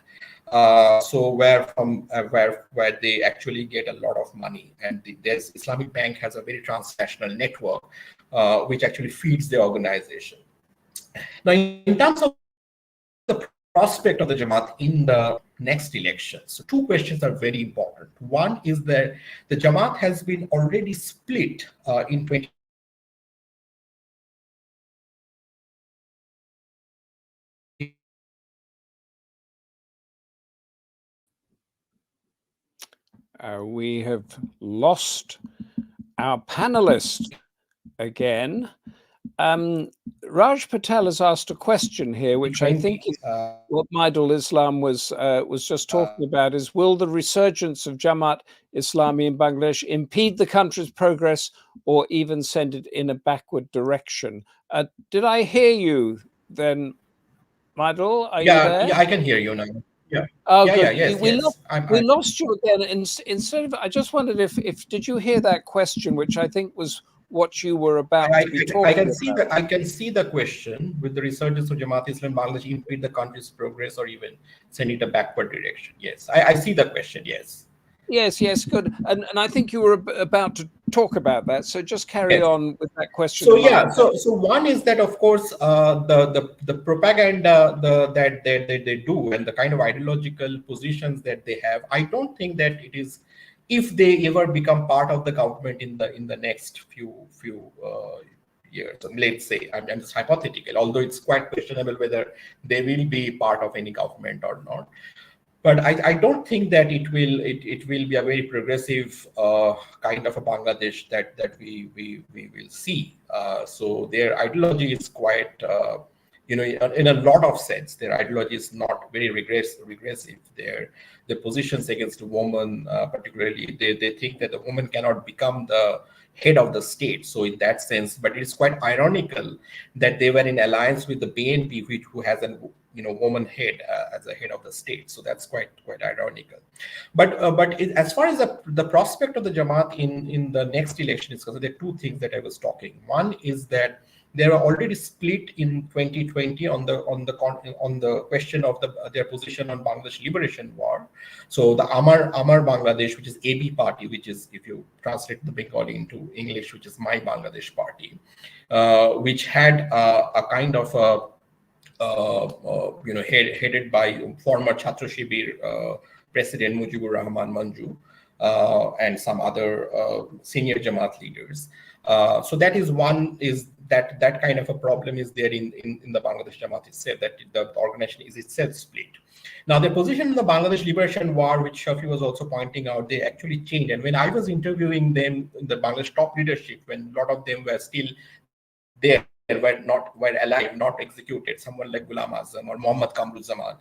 So where they actually get a lot of money, and this Islamic Bank has a very transnational network which actually feeds the organization. Now, in terms of the prospect of the Jamaat in the next election, so two questions are very important. One is that the Jamaat has been already split in 20. We have lost our panelist again. Raj Patel has asked a question here, which I think is what Maidul Islam was just talking about, is will the resurgence of Jamaat-e-Islami in Bangladesh impede the country's progress or even send it in a backward direction? Did I hear you then, Maidul? Are you there? Yeah, I can hear you now. Yeah. Oh, yeah, good. Yes, we lost you again. Instead of, I just wondered if did you hear that question, which I think was what you were about to be talking about. I can see the question, with the resurgence of Jamaat-e-Islami in Bangladesh impede the country's progress or even send it a backward direction. Yes, I see the question. Yes. Yes, good. And I think you were about to talk about that. So just carry Yes. on with that question. So in mind. yeah, so one is that of course the propaganda that they do and the kind of ideological positions that they have. I don't think that it is, if they ever become part of the government in the next few years. Let's say, I'm just hypothetical, although it's quite questionable whether they will be part of any government or not. But I don't think that it will be a very progressive kind of a Bangladesh that we will see. So their ideology is quite in a lot of sense, their ideology is not very regressive. Their positions against a woman, particularly, they think that the woman cannot become the head of the state. So in that sense, but it's quite ironical that they were in alliance with the BNP, who has an woman head as a head of the state. So that's quite ironical. But as far as the prospect of the Jamaat in the next election is concerned, there are two things that I was talking. One is that they were already split in 2020 on the question of their position on Bangladesh Liberation War. So the Amar Bangladesh, which is AB party, which is, if you translate the Bengali into English, which is My Bangladesh Party, which had a kind of headed by former Chhatra Shibir President Mujibur Rahman Manju and some other senior Jamaat leaders. So that is one, is that kind of a problem is there in the Bangladesh Jamaat itself, that the organization is itself split. Now, their position in the Bangladesh Liberation War, which Shafi was also pointing out, they actually changed. And when I was interviewing them, the Bangladesh top leadership, when a lot of them were still there, were alive, not executed, someone like Ghulam Azam or Mohammed Kamruzaman,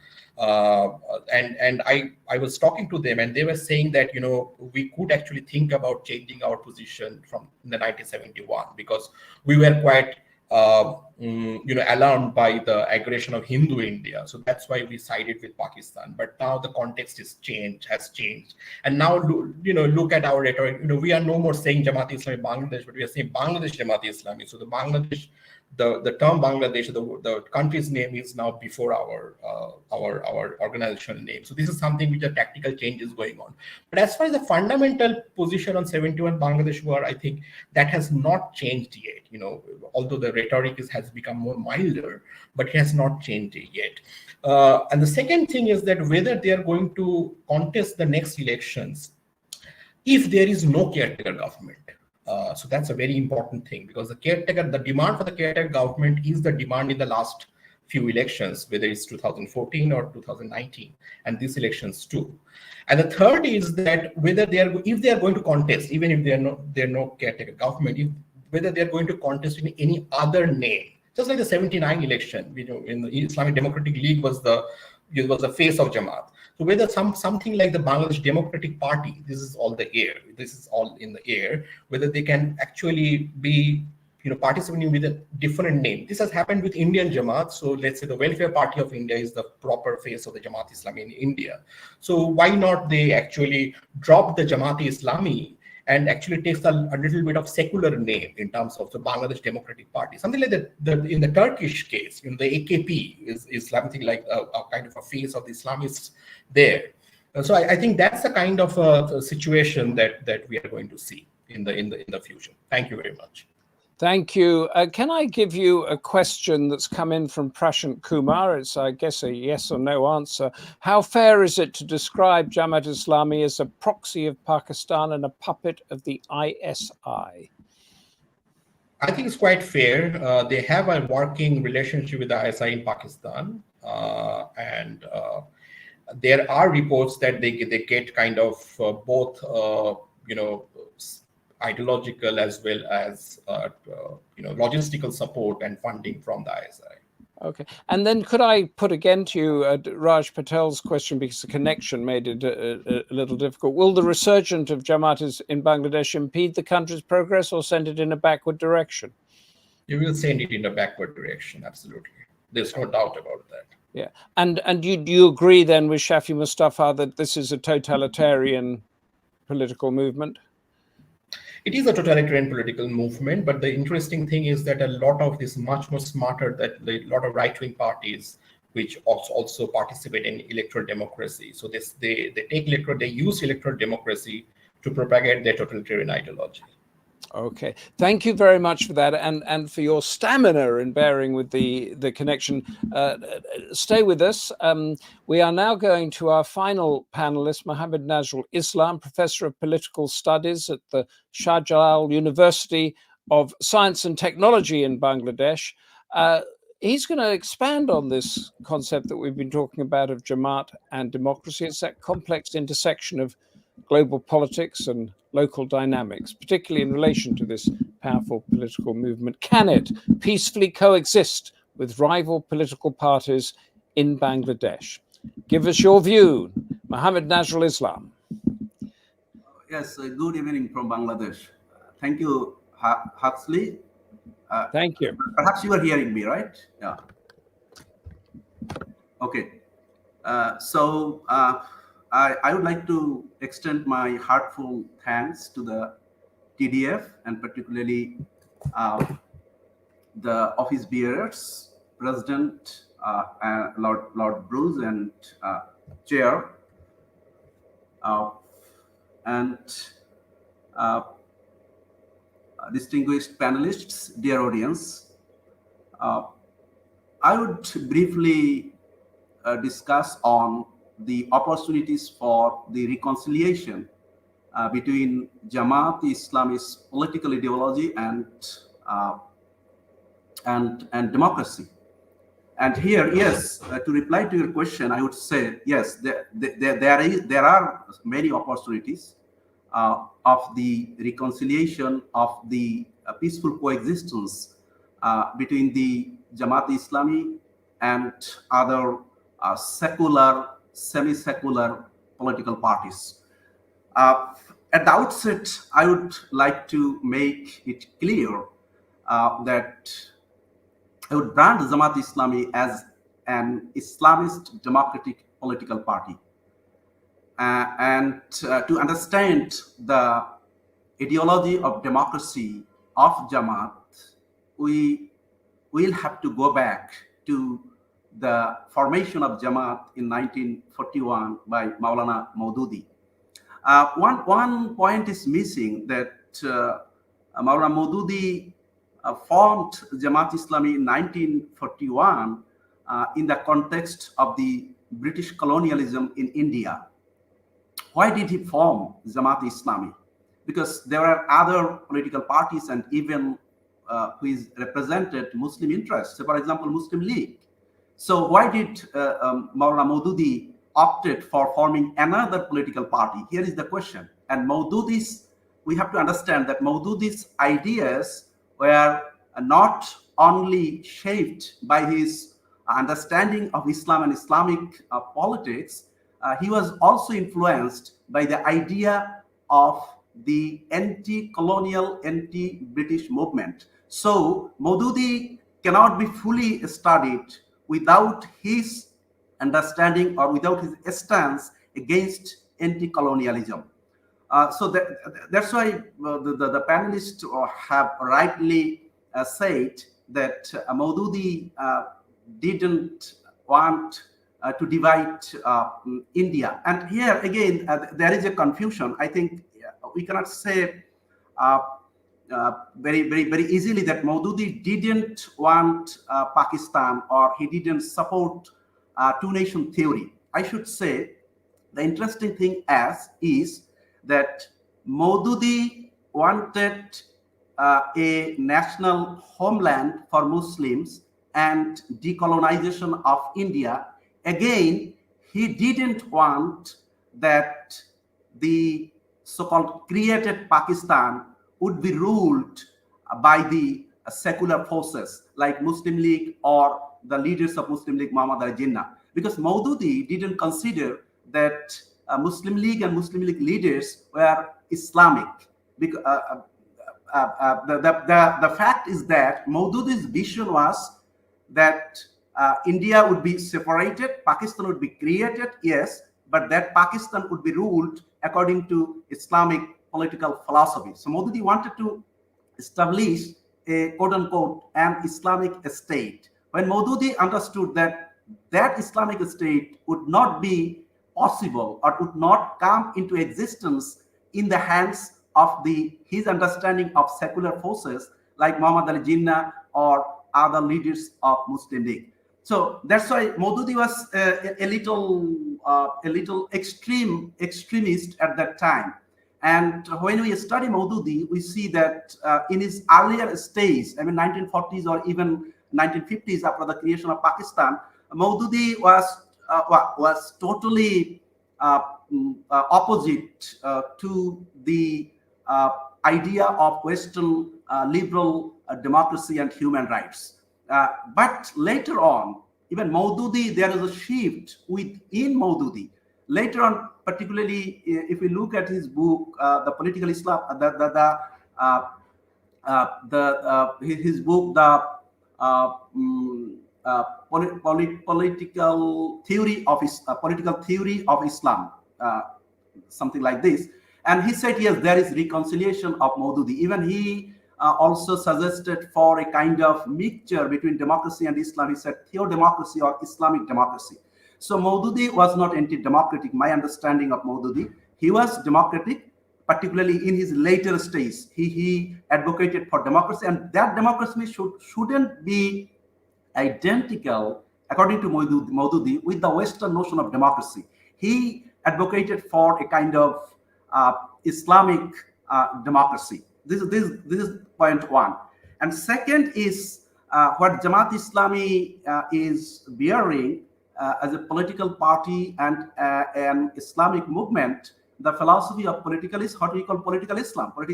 and I was talking to them, and they were saying that we could actually think about changing our position from the 1971, because we were quite alarmed by the aggression of Hindu India. So that's why we sided with Pakistan. But now the context has changed. And now, look at our rhetoric. We are no more saying Jamaat-e-Islami Bangladesh, but we are saying Bangladesh Jamaat-e-Islami. So the Bangladesh, the term Bangladesh, the country's name is now before our organizational name. So this is something which are tactical changes going on. But as far as the fundamental position on 71 Bangladesh war, I think that has not changed yet. Although the rhetoric has become more milder, but it has not changed yet. And the second thing is that whether they are going to contest the next elections if there is no caretaker government. So that's a very important thing, because the demand for the caretaker government is the demand in the last few elections, whether it's 2014 or 2019, and these elections too. And the third is that whether if they are going to contest, even if there are no caretaker government, whether they are going to contest in any other name, just like the 79 election, in the Islamic Democratic League was the face of Jamaat. So whether something like the Bangladesh Democratic Party, this is all in the air, whether they can actually be participating with a different name. This has happened with Indian Jamaat. So let's say the Welfare Party of India is the proper face of the Jamaat-e-Islami in India. So why not they actually drop the Jamaat-e-Islami and actually takes a little bit of secular name in terms of the Bangladesh Democratic Party, something like that. In the Turkish case, the AKP is something like a kind of a face of the Islamists there. And so I think that's the kind of a situation that we are going to see in the future. Thank you very much. Thank you. Can I give you a question that's come in from Prashant Kumar? It's, I guess, a yes or no answer. How fair is it to describe Jamaat-e-Islami as a proxy of Pakistan and a puppet of the ISI? I think it's quite fair. They have a working relationship with the ISI in Pakistan. And there are reports that they get kind of both, ideological as well as logistical support and funding from the ISI. Okay, and then could I put again to you Raj Patel's question, because the connection made it a little difficult. Will the resurgence of Jamaat in Bangladesh impede the country's progress or send it in a backward direction? You will send it in a backward direction, absolutely. There's no doubt about that. Yeah, and do you agree then with Shafi Mostofa that this is a totalitarian political movement? It is a totalitarian political movement, but the interesting thing is that a lot of this much more smarter, that a lot of right-wing parties which also participate in electoral democracy. So they use electoral democracy to propagate their totalitarian ideology. Okay, thank you very much for that, and for your stamina in bearing with the connection. Stay with us. We are now going to our final panelist, Mohammed Nazrul Islam, Professor of Political Studies at the Shahjalal University of Science and Technology in Bangladesh. He's going to expand on this concept that we've been talking about of Jamaat and democracy. It's that complex intersection of global politics and local dynamics, particularly in relation to this powerful political movement. Can it peacefully coexist with rival political parties in Bangladesh? Give us your view, Mohammed Nazrul Islam. Yes, good evening from Bangladesh. Thank you, Hawksley. Thank you. Perhaps you are hearing me, right? Yeah. Okay. I would like to extend my heartfelt thanks to the TDF and particularly the office bearers, President Lord Bruce and Chair, and distinguished panelists, dear audience. I would briefly discuss on the opportunities for the reconciliation between Jamaat-e-Islami's political ideology and democracy. And here, yes, to reply to your question, I would say yes. There are many opportunities of the reconciliation of the peaceful coexistence between the Jamaat-e-Islami and other secular, semi-secular political parties. At the outset, I would like to make it clear that I would brand Jamaat-e-Islami as an Islamist democratic political party. And to understand the ideology of democracy of Jamaat, we will have to go back to the formation of Jamaat in 1941 by Maulana Maududi. One point is missing, that Maulana Maududi formed Jamaat-e-Islami in 1941 in the context of the British colonialism in India. Why did he form Jamaat-e-Islami? Because there are other political parties and even which represented Muslim interests. So, for example, Muslim League. So why did Maulana Maududi opted for forming another political party? Here is the question. And we have to understand that Maududi's ideas were not only shaped by his understanding of Islam and Islamic politics, he was also influenced by the idea of the anti-colonial, anti-British movement. So Maududi cannot be fully studied without his understanding or without his stance against anti-colonialism. So that's why the panelists have rightly said that Maududi didn't want to divide India. And here again, there is a confusion. I think we cannot say very easily that Maududi didn't want Pakistan, or he didn't support two-nation theory. I should say the interesting thing is that Maududi wanted a national homeland for Muslims and decolonization of India. Again, he didn't want that the so-called created Pakistan would be ruled by the secular forces like Muslim League or the leaders of Muslim League, Muhammad Ali Jinnah. Because Maududi didn't consider that Muslim League and Muslim League leaders were Islamic. Because, the fact is that Maududi's vision was that India would be separated, Pakistan would be created, yes, but that Pakistan would be ruled according to Islamic political philosophy. So Maududi wanted to establish a quote-unquote an Islamic state. When Maududi understood that that Islamic state would not be possible or would not come into existence in the hands of his understanding of secular forces like Muhammad Ali Jinnah or other leaders of Muslim League. So that's why Maududi was a little extremist at that time. And when we study Maududi, we see that in his earlier stage, I mean 1940s or even 1950s, after the creation of Pakistan, Maududi was totally opposite to the idea of Western liberal democracy and human rights. But later on, even Maududi, there is a shift within Maududi. Later on, particularly if we look at his book, The Political Islam, his book, Political Theory of Islam, something like this. And he said, yes, there is reconciliation of Maududi. Even he also suggested for a kind of mixture between democracy and Islam. He said theodemocracy or Islamic democracy. So Maududi was not anti-democratic. My understanding of Maududi, he was democratic, particularly in his later stage. He advocated for democracy, and that democracy shouldn't be identical, according to Maududi, with the Western notion of democracy. He advocated for a kind of Islamic democracy. This is point one. And second is what Jamaat-e-Islami is bearing as a political party and an Islamic movement. The philosophy of political is what we call political Islam or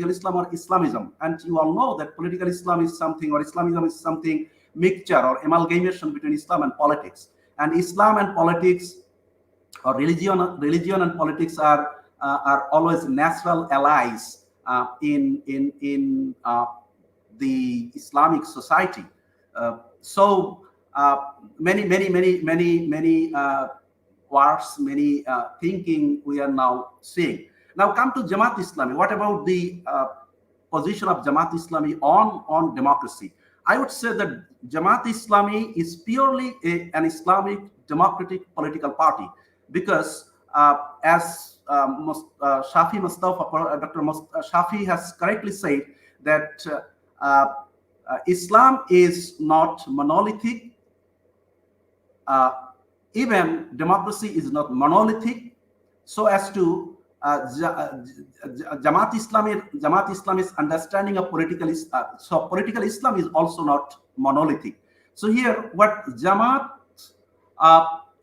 Islamism. And you all know that political Islam is something, or Islamism is something mixture or amalgamation between Islam and politics. And Islam and politics, or religion and politics are always natural allies in the Islamic society. So many wars, many thinking we are now seeing. Now come to Jamaat-e-Islami. What about the position of Jamaat-e-Islami on democracy? I would say that Jamaat-e-Islami is purely an Islamic democratic political party, because as Shafi Mostofa, Dr. Shafi has correctly said that Islam is not monolithic. Even democracy is not monolithic, so as to Jamaat-e-Islami's understanding of political Islam. So political Islam is also not monolithic. So here, what Jamaat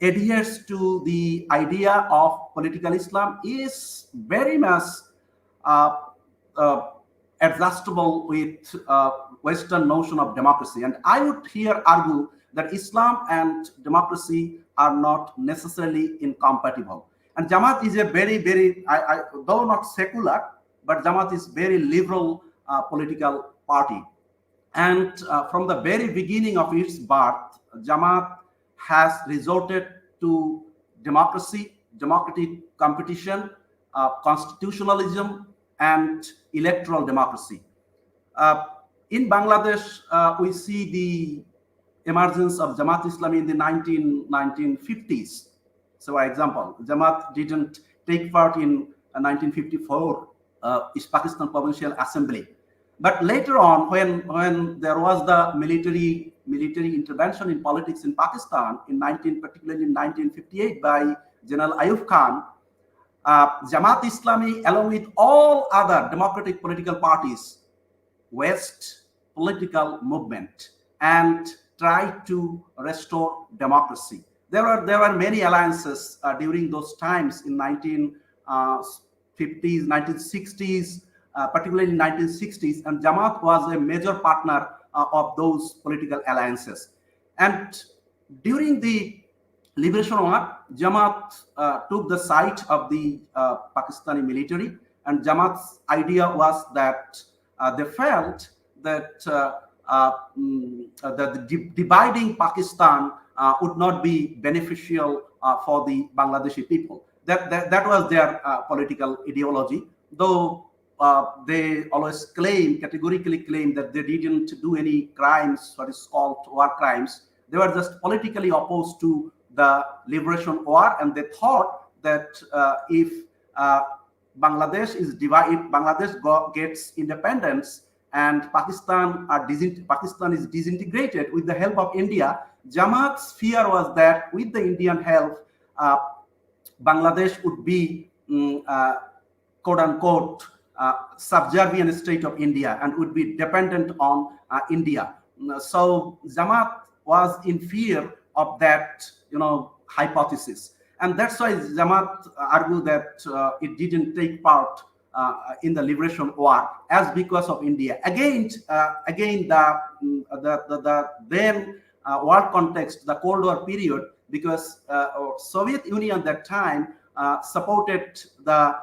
adheres to the idea of political Islam is very much adjustable with Western notion of democracy. And I would here argue that Islam and democracy are not necessarily incompatible. And Jamaat is a very, though not secular, but Jamaat is very liberal political party. And from the very beginning of its birth, Jamaat has resorted to democracy, democratic competition, constitutionalism, and electoral democracy. In Bangladesh, we see the emergence of Jamaat-e-Islami in the 1950s. So, for example, Jamaat didn't take part in 1954 East Pakistan Provincial Assembly. But later on, when there was the military intervention in politics in Pakistan, particularly in 1958 by General Ayub Khan, Jamaat-e-Islami, along with all other democratic political parties, waged political movement and tried to restore democracy. There were many alliances during those times in 1950s, 1960s, particularly in 1960s, and Jamaat was a major partner of those political alliances. And during the Liberation War, Jamaat took the side of the Pakistani military, and Jamaat's idea was that they felt that dividing Pakistan would not be beneficial for the Bangladeshi people. That was their political ideology, though they always categorically claim that they didn't do any crimes, what is called war crimes. They were just politically opposed to the Liberation War, and they thought that if Bangladesh is divided, Bangladesh gets independence, and Pakistan is disintegrated with the help of India. Jamaat's fear was that with the Indian help, Bangladesh would be quote unquote subservient state of India and would be dependent on India. So Jamaat was in fear of that, hypothesis, and that's why Jamaat argued that it didn't take part in the liberation war as because of India. Again, the then world context, the Cold War period, because Soviet Union at that time supported the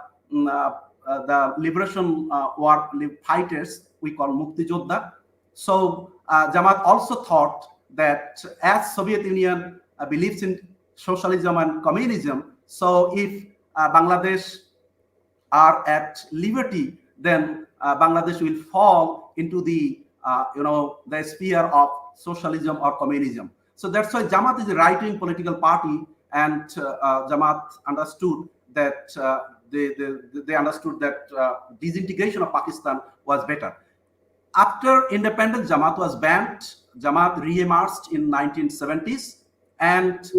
liberation war fighters we call Mukti Jodha. So Jamaat also thought that as Soviet Union believes in socialism and communism, so if Bangladesh are at liberty, then Bangladesh will fall into the the sphere of socialism or communism. So that's why Jamaat is a right-wing political party, and Jamaat understood that they understood that disintegration of Pakistan was better. After independence, Jamaat was banned. Jamaat re-emerged in 1970s, and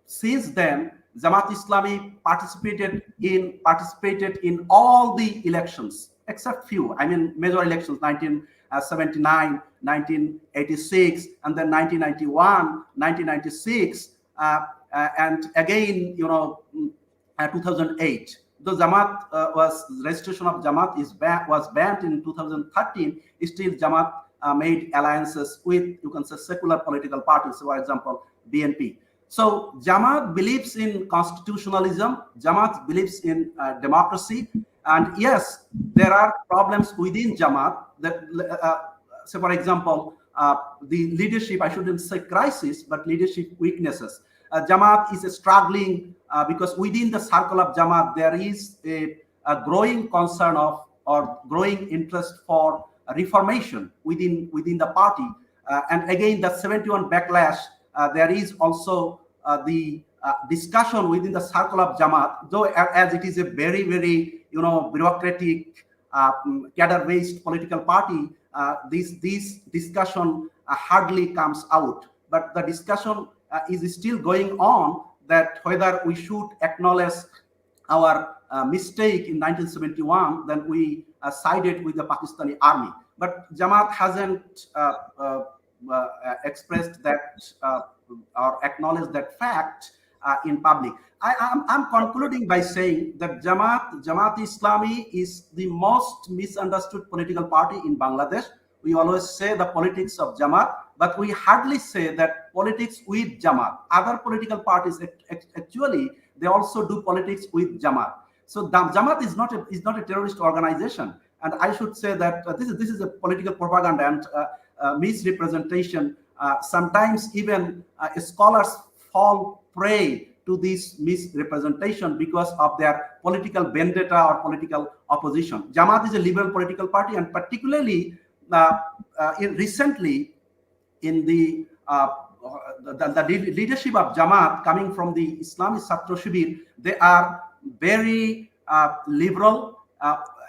since then, Jamaat-e-Islami participated in all the elections except few. I mean, major elections: 1979, 1986, and then 1991, 1996, and again, 2008. The Jamaat registration of Jamaat was banned in 2013. Still, Jamaat made alliances with, you can say, secular political parties, for example, BNP. So Jamaat believes in constitutionalism. Jamaat believes in democracy. And yes, there are problems within Jamaat. That, so for example, the leadership, I shouldn't say crisis, but leadership weaknesses. Jamaat is struggling because within the circle of Jamaat, there is a growing concern of, or growing interest for reformation within the party. And again, the 71 backlash, there is also the discussion within the circle of Jamaat, though as it is a very, very, bureaucratic, cadre-based political party, this discussion hardly comes out. But the discussion is still going on, that whether we should acknowledge our mistake in 1971, then we sided with the Pakistani army. But Jamaat hasn't expressed that or acknowledged that fact in public. I'm concluding by saying that Jamaat-e-Islami is the most misunderstood political party in Bangladesh. We always say the politics of Jamaat, but we hardly say that politics with Jamaat. Other political parties actually, they also do politics with Jamaat. So Jamaat is not a terrorist organization, and I should say that this is a political propaganda and misrepresentation. Sometimes even scholars fall prey to this misrepresentation because of their political vendetta or political opposition. Jamaat is a liberal political party, and particularly recently in the leadership of Jamaat coming from the Islamic Chhatra Shibir, they are very liberal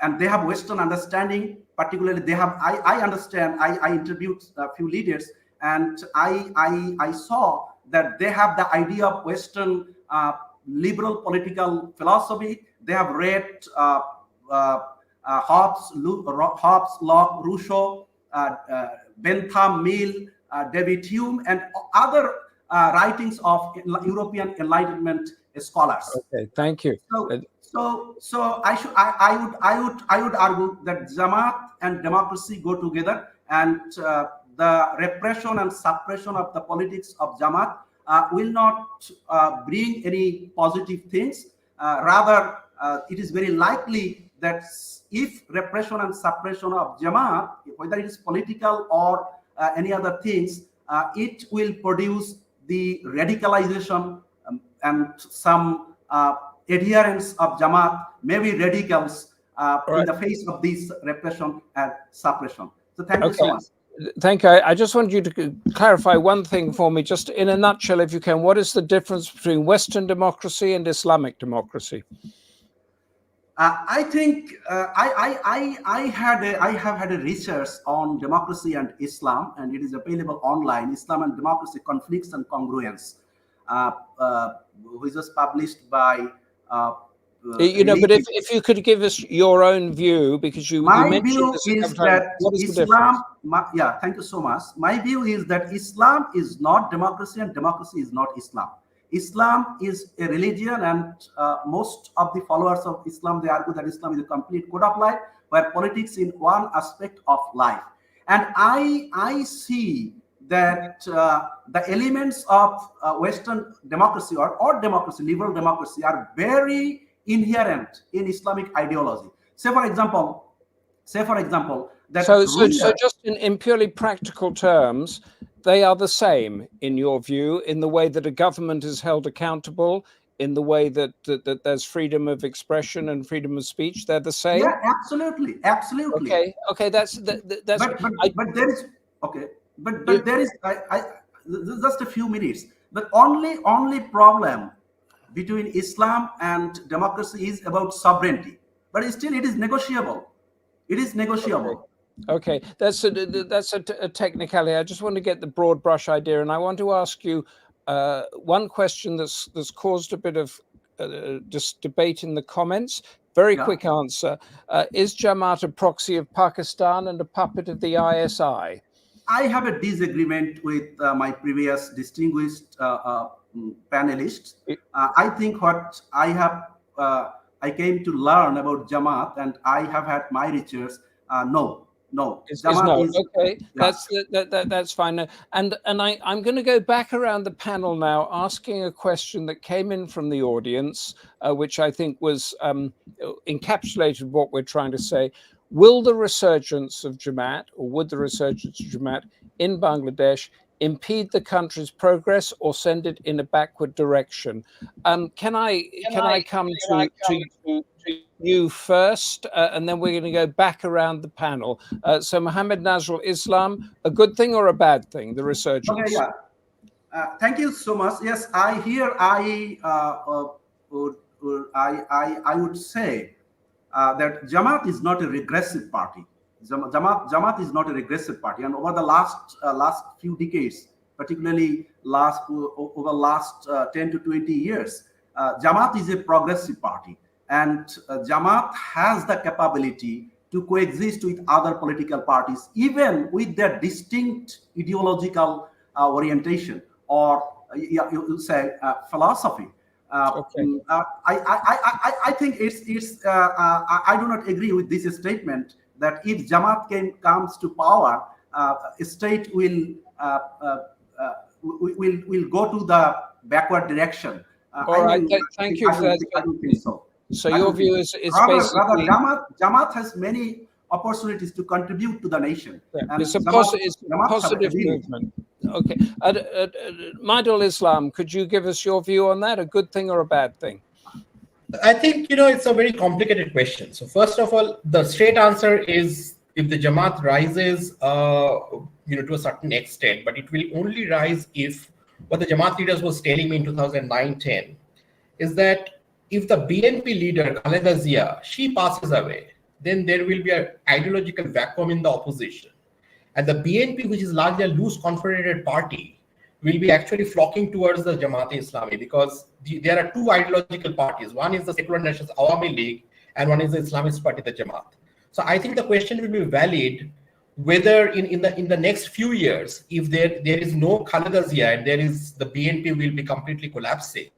and they have Western understanding. Particularly, they have. I understand. I interviewed a few leaders, and I saw that they have the idea of Western liberal political philosophy. They have read Hobbes, Locke, Rousseau, Bentham, Mill, David Hume, and other writings of European Enlightenment scholars. Okay, thank you. So I would argue that Jamaat and democracy go together, and the repression and suppression of the politics of Jamaat will not bring any positive things. Rather, it is very likely that if repression and suppression of Jamaat, whether it is political or any other things, it will produce the radicalization and some adherents of Jamaat, maybe radicals, in the face of this repression and suppression. So thank you so much. Thank you. I just want you to clarify one thing for me, just in a nutshell, if you can. What is the difference between Western democracy and Islamic democracy? I think I have had a research on democracy and Islam, and it is available online. Islam and Democracy: Conflicts and Congruence, which was published by. But if you could give us your own view, because you mentioned view this is that what is Islam. Thank you so much. My view is that Islam is not democracy, and democracy is not Islam. Islam is a religion, and most of the followers of Islam, they argue that Islam is a complete code of life, where politics is one aspect of life. And I see that the elements of Western democracy or democracy, liberal democracy, are very inherent in Islamic ideology. Say for example, that so just in purely practical terms, they are the same in your view, in the way that a government is held accountable, in the way that there's freedom of expression and freedom of speech. They're the same. Yeah, absolutely. Okay. That's. But there is okay. But there is just a few minutes. The only problem between Islam and democracy is about sovereignty. But still, it is negotiable. It is negotiable. Okay, that's a technicality. I just want to get the broad brush idea, and I want to ask you one question that's caused a bit of just debate in the comments. Very quick answer: is Jamaat a proxy of Pakistan and a puppet of the ISI? I have a disagreement with my previous distinguished panelists. I think what I came to learn about Jamaat, and I have had my research. No. It's no. Okay, yeah. That's fine. And I'm going to go back around the panel now, asking a question that came in from the audience, which I think was encapsulated what we're trying to say. Will the resurgence of Jamaat, or would the resurgence of Jamaat in Bangladesh impede the country's progress or send it in a backward direction? Can I come to you first, and then we're going to go back around the panel. So Mohammed, Nazrul, Islam, a good thing or a bad thing, the resurgence? Okay, yeah. Thank you so much. Yes, I would say that Jamaat is not a regressive party. Jamaat is not a regressive party, and over the last few decades, particularly over last 10 to 20 years, Jamaat is a progressive party, and Jamaat has the capability to coexist with other political parties, even with their distinct ideological orientation, or you say philosophy. Okay. I think it's. I do not agree with this statement that if Jamaat comes to power, a state will go to the backward direction. All right. Thank you for that. I don't think so. So your view is basically Jamaat has many opportunities to contribute to the nation. Yeah. It's a positive movement. Okay. Maidul Islam, could you give us your view on that? A good thing or a bad thing? I think, it's a very complicated question. So first of all, the straight answer is if the Jamaat rises, to a certain extent, but it will only rise if what the Jamaat leaders was telling me in 2009-10 is that if the BNP leader, Khaleda Zia, she passes away, then there will be an ideological vacuum in the opposition. And the BNP, which is largely a loose confederated party, will be actually flocking towards the Jamaat-e-Islami, because there are two ideological parties. One is the Secular Nationalist Awami League, and one is the Islamist party, the Jamaat. So I think the question will be valid whether in the next few years, if there is no Khaleda Zia and the BNP will be completely collapsing,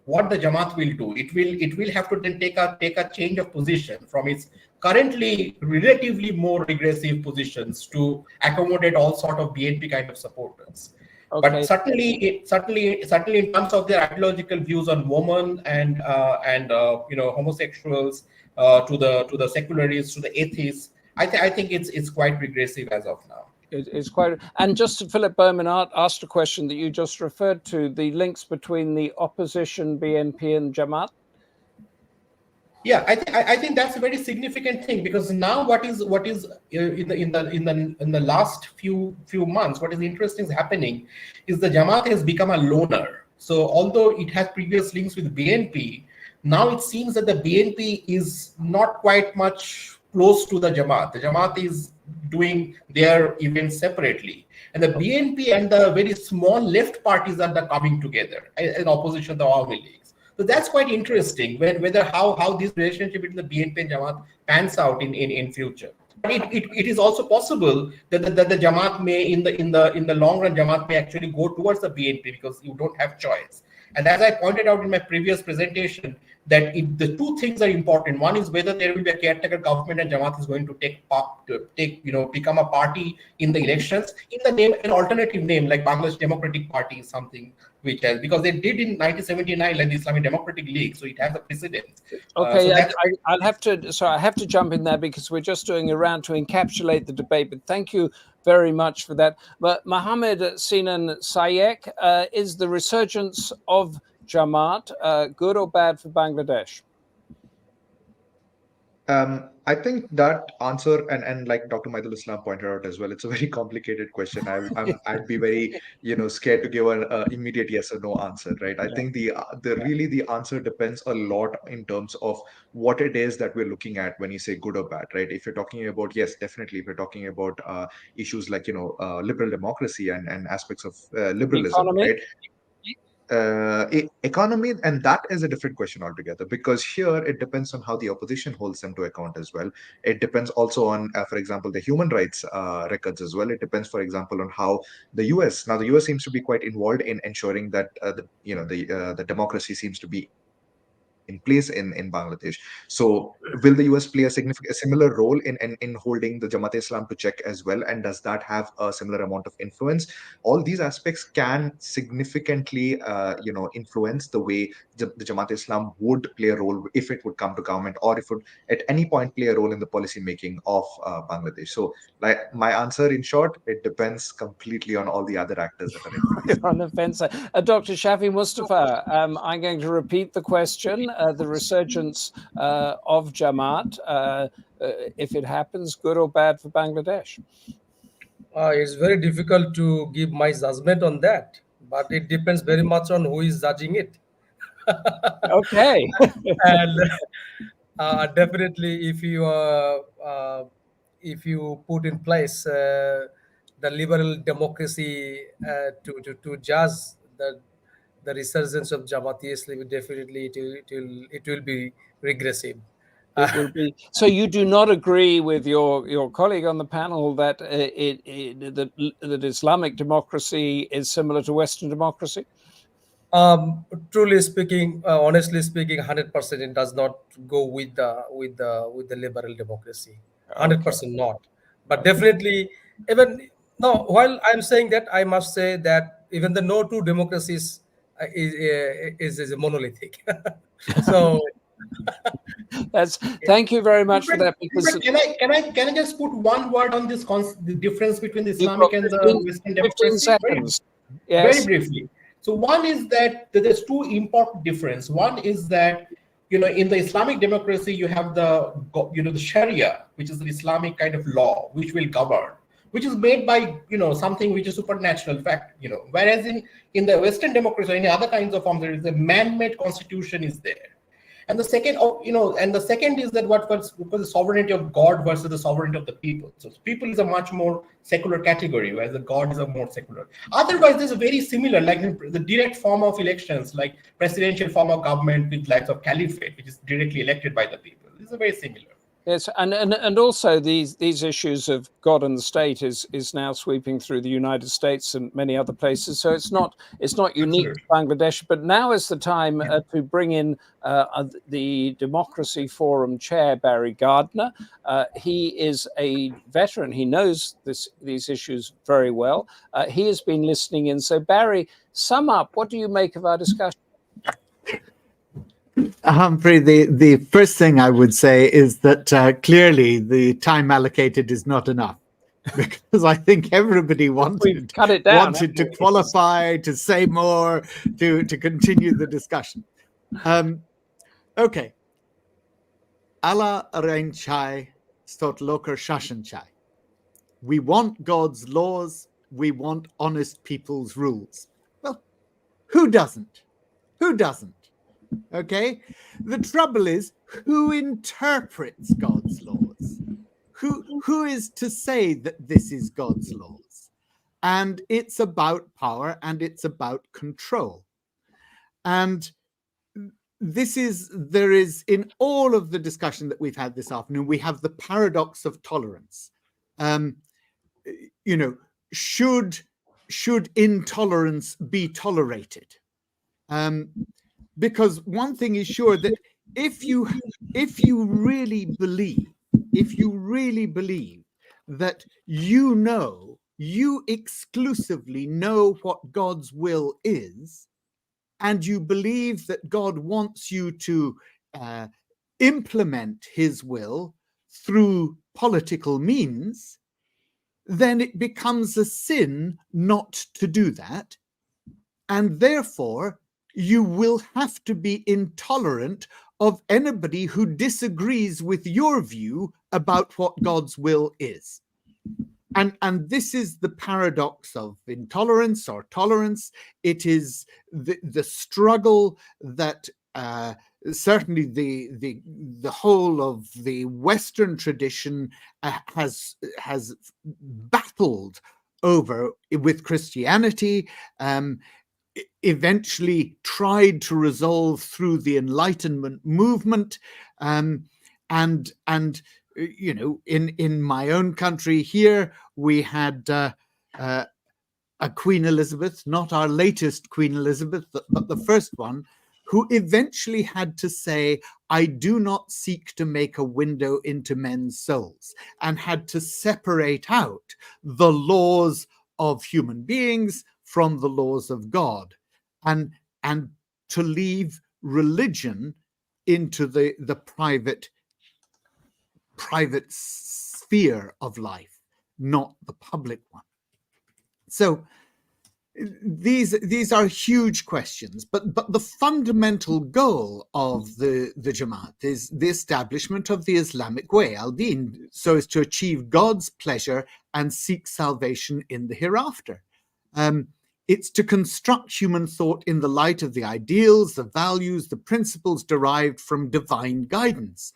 what the Jamaat will do, it will have to then take a change of position from its currently relatively more regressive positions to accommodate all sort of BNP kind of supporters. Okay. But certainly in terms of their ideological views on women and homosexuals, to the secularists, to the atheists, I think it's quite regressive as of now. It's quite, and just Philip Bowman asked a question that you just referred to, the links between the opposition BNP and Jamaat. Yeah, I think that's a very significant thing, because now what is in the last few months, what is interesting is happening is the Jamaat has become a loner. So although it has previous links with BNP, Now it seems that the BNP is not quite much close to the Jamaat. The Jamaat is doing their events separately. And the BNP and the very small left parties are coming together in opposition to the Awami Leagues. So that's quite interesting, whether how this relationship between the BNP and Jamaat pans out in future. But it is also possible that the Jamaat may in the long run Jamaat may actually go towards the BNP because you don't have choice. And as I pointed out in my previous presentation, that the two things are important. One is whether there will be a caretaker government and Jamaat is going to become a party in the elections in the name, an alternative name like Bangladesh Democratic Party is something which has, because they did in 1979 like the Islamic Democratic League, so it has a precedent. Okay, I'll have to. So I have to jump in there because we're just doing a round to encapsulate the debate. But thank you very much for that. But Mohammed, Sinan, Siyech, is the resurgence of Jamaat good or bad for Bangladesh? I think that answer, and like Dr. Maidul Islam pointed out as well, it's a very complicated question. I'd be very scared to give an immediate yes or no answer, right? I think the answer depends a lot in terms of what it is that we're looking at when you say good or bad, right? If you're talking about, yes, definitely, if you're talking about issues like liberal democracy and aspects of liberalism, right? Economy, and that is a different question altogether, because here it depends on how the opposition holds them to account as well. It depends also on, for example, the human rights records as well. It depends, for example, on how the US, now the US seems to be quite involved in ensuring that the democracy seems to be in place in Bangladesh. So will the US play a similar role in holding the Jamaat-e-Islam to check as well? And does that have a similar amount of influence? All these aspects can significantly influence the way the Jamaat-e-Islam would play a role if it would come to government, or if it would at any point play a role in the policy making of Bangladesh. So like my answer in short, it depends completely on all the other actors that are involved. On the fence. Dr. Shafi Mostofa, I'm going to repeat the question. The resurgence of Jamaat, if it happens, good or bad for Bangladesh? It's very difficult to give my judgment on that, but it depends very much on who is judging it. Okay. And definitely, if you put in place the liberal democracy to judge the resurgence of Jamaat-e-Islami, definitely it will be regressive. It will be. So you do not agree with your colleague on the panel that that Islamic democracy is similar to Western democracy? Truly speaking, honestly speaking, 100% it does not go with the liberal democracy. 100% not. But definitely, even now, while I'm saying that, I must say that even the no two democracies is monolithic. So thank you very much for that. Because can I just put one word on this the difference between the Islamic and the Western democracy? 15 seconds. Yes. Very briefly. So one is that there's two important differences. One is that in the Islamic democracy you have the Sharia, which is the Islamic kind of law which will govern, which is made by something which is supernatural fact. Whereas in the Western democracy or any other kinds of forms, there is a man-made constitution is there. And the second, is that what was the sovereignty of God versus the sovereignty of the people. So people is a much more secular category, whereas the God is a more secular. Otherwise, there's a very similar, like the direct form of elections, like presidential form of government with likes of caliphate, which is directly elected by the people. This is very similar. Yes, and also these issues of God and the state is now sweeping through the United States and many other places. So it's not unique to Bangladesh. But now is the time to bring in the Democracy Forum chair, Barry Gardiner. He is a veteran. He knows these issues very well. He has been listening in. So Barry, sum up. What do you make of our discussion? Humphrey, the first thing I would say is that clearly the time allocated is not enough, because I think everybody wanted to qualify, to say more, to continue the discussion. Okay. Allah Arain Chai Stot Lokar Shashan Chai. We want God's laws. We want honest people's rules. Well, who doesn't? Who doesn't? Okay? The trouble is, who interprets God's laws? Who is to say that this is God's laws? And it's about power and it's about control. And there is in all of the discussion that we've had this afternoon, we have the paradox of tolerance. Should intolerance be tolerated? Because one thing is sure, that if you really believe that you exclusively know what God's will is, and you believe that God wants you to implement his will through political means, then it becomes a sin not to do that. And therefore, you will have to be intolerant of anybody who disagrees with your view about what God's will is. And this is the paradox of intolerance or tolerance. It is the struggle that certainly the whole of the Western tradition has battled over with Christianity, eventually tried to resolve through the Enlightenment movement, and in my own country here, we had a Queen Elizabeth, not our latest Queen Elizabeth, but the first one, who eventually had to say, I do not seek to make a window into men's souls, and had to separate out the laws of human beings from the laws of God, and to leave religion into the private sphere of life, not the public one. So these are huge questions, but the fundamental goal of the Jamaat is the establishment of the Islamic way, al-Din, so as to achieve God's pleasure and seek salvation in the hereafter. It's to construct human thought in the light of the ideals, the values, the principles derived from divine guidance.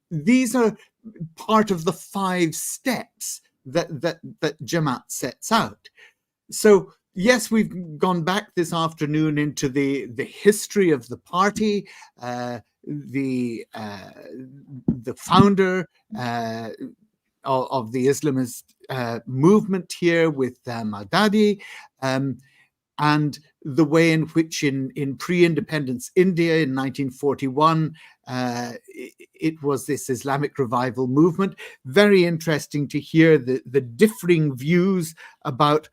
These are part of the 5 steps that Jamaat sets out. So yes, we've gone back this afternoon into the history of the party, the founder of the Islamist movement here with Madadi, and the way in which in pre-independence India in 1941, it was this Islamic revival movement. Very interesting to hear the differing views about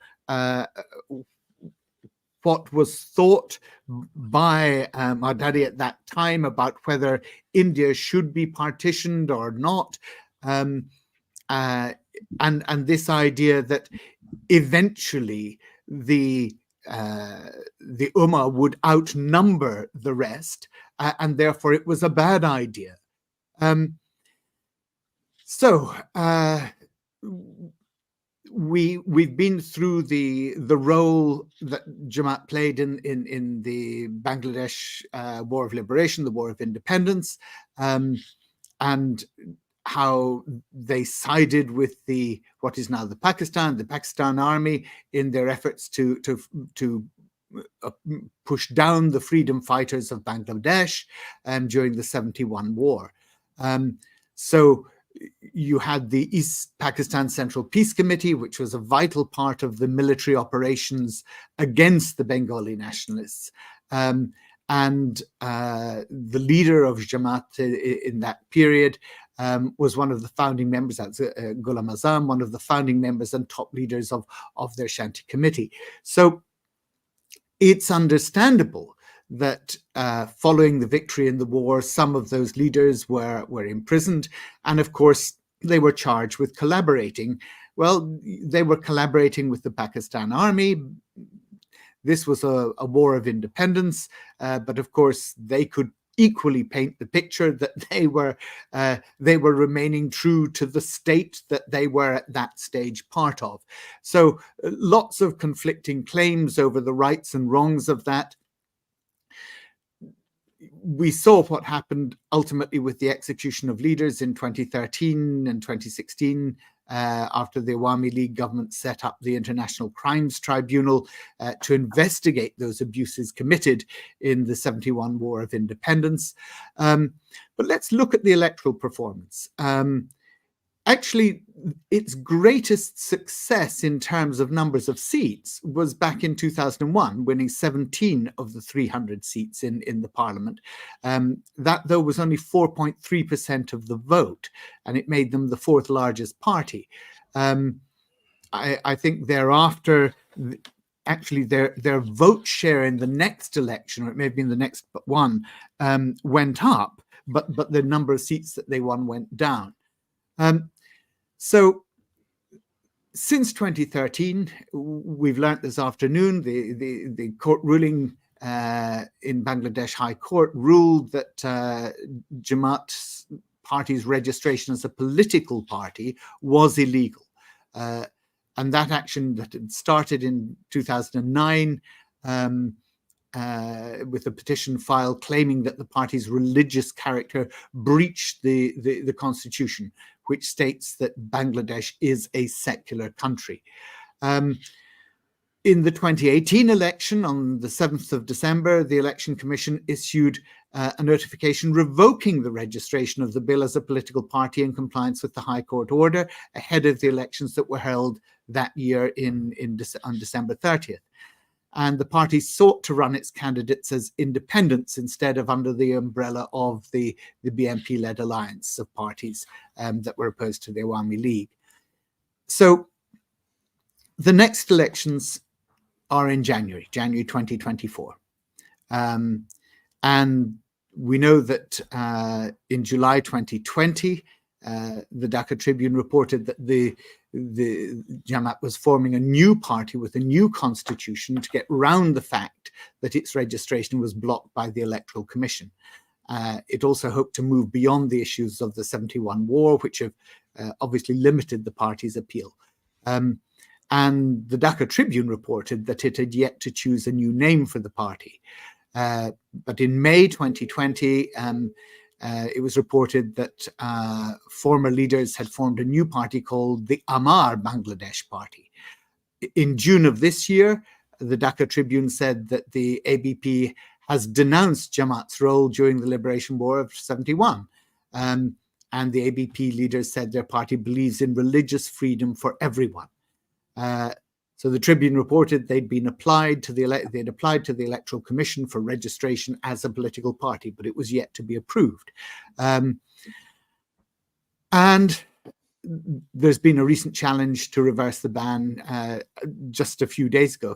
what was thought by Madadi at that time about whether India should be partitioned or not, and this idea that eventually the Ummah would outnumber the rest, and therefore it was a bad idea. We've been through the role that Jamaat played in the Bangladesh War of Liberation, the War of Independence, and how they sided with what is now the Pakistan Army in their efforts to push down the freedom fighters of Bangladesh during the 71 war. So you had the East Pakistan Central Peace Committee, which was a vital part of the military operations against the Bengali nationalists. And the leader of Jamaat in that period was one of the founding members, that's Ghulam Azam, one of the founding members and top leaders of their Shanti committee. So it's understandable that following the victory in the war, some of those leaders were imprisoned. And of course, they were charged with collaborating. Well, they were collaborating with the Pakistan Army. This was a war of independence, but of course, they could equally paint the picture that they were remaining true to the state that they were at that stage part of. So lots of conflicting claims over the rights and wrongs of that. we saw what happened ultimately with the execution of leaders in 2013 and 2016, after the Awami League government set up the International Crimes Tribunal to investigate those abuses committed in the 71 War of Independence. But let's look at the electoral performance. Actually, its greatest success in terms of numbers of seats was back in 2001, winning 17 of the 300 seats in the parliament. That, though, was only 4.3% of the vote, and it made them the fourth largest party. I think thereafter, actually, their vote share in the next election, or it may have been the next one, went up, but the number of seats that they won went down. So since 2013, we've learnt this afternoon, the court ruling in Bangladesh High Court ruled that Jamaat party's registration as a political party was illegal. And that action that had started in 2009 with a petition filed claiming that the party's religious character breached the constitution, which states that Bangladesh is a secular country. In the 2018 election, on the 7th of December, the Election Commission issued a notification revoking the registration of the bill as a political party in compliance with the High Court order ahead of the elections that were held that year on December 30th. And the party sought to run its candidates as independents instead of under the umbrella of the BNP-led alliance of parties that were opposed to the Awami League. So the next elections are in January 2024. And we know that in July 2020, the Dhaka Tribune reported that the Jamaat was forming a new party with a new constitution to get round the fact that its registration was blocked by the Electoral Commission. It also hoped to move beyond the issues of the 71 war, which have obviously limited the party's appeal. And the Dhaka Tribune reported that it had yet to choose a new name for the party. But in May 2020, it was reported that former leaders had formed a new party called the Amar Bangladesh Party. In June of this year, the Dhaka Tribune said that the ABP has denounced Jamaat's role during the Liberation War of 71. And the ABP leaders said their party believes in religious freedom for everyone. So the Tribune reported they'd applied to the Electoral Commission for registration as a political party, but it was yet to be approved. And there's been a recent challenge to reverse the ban. Just a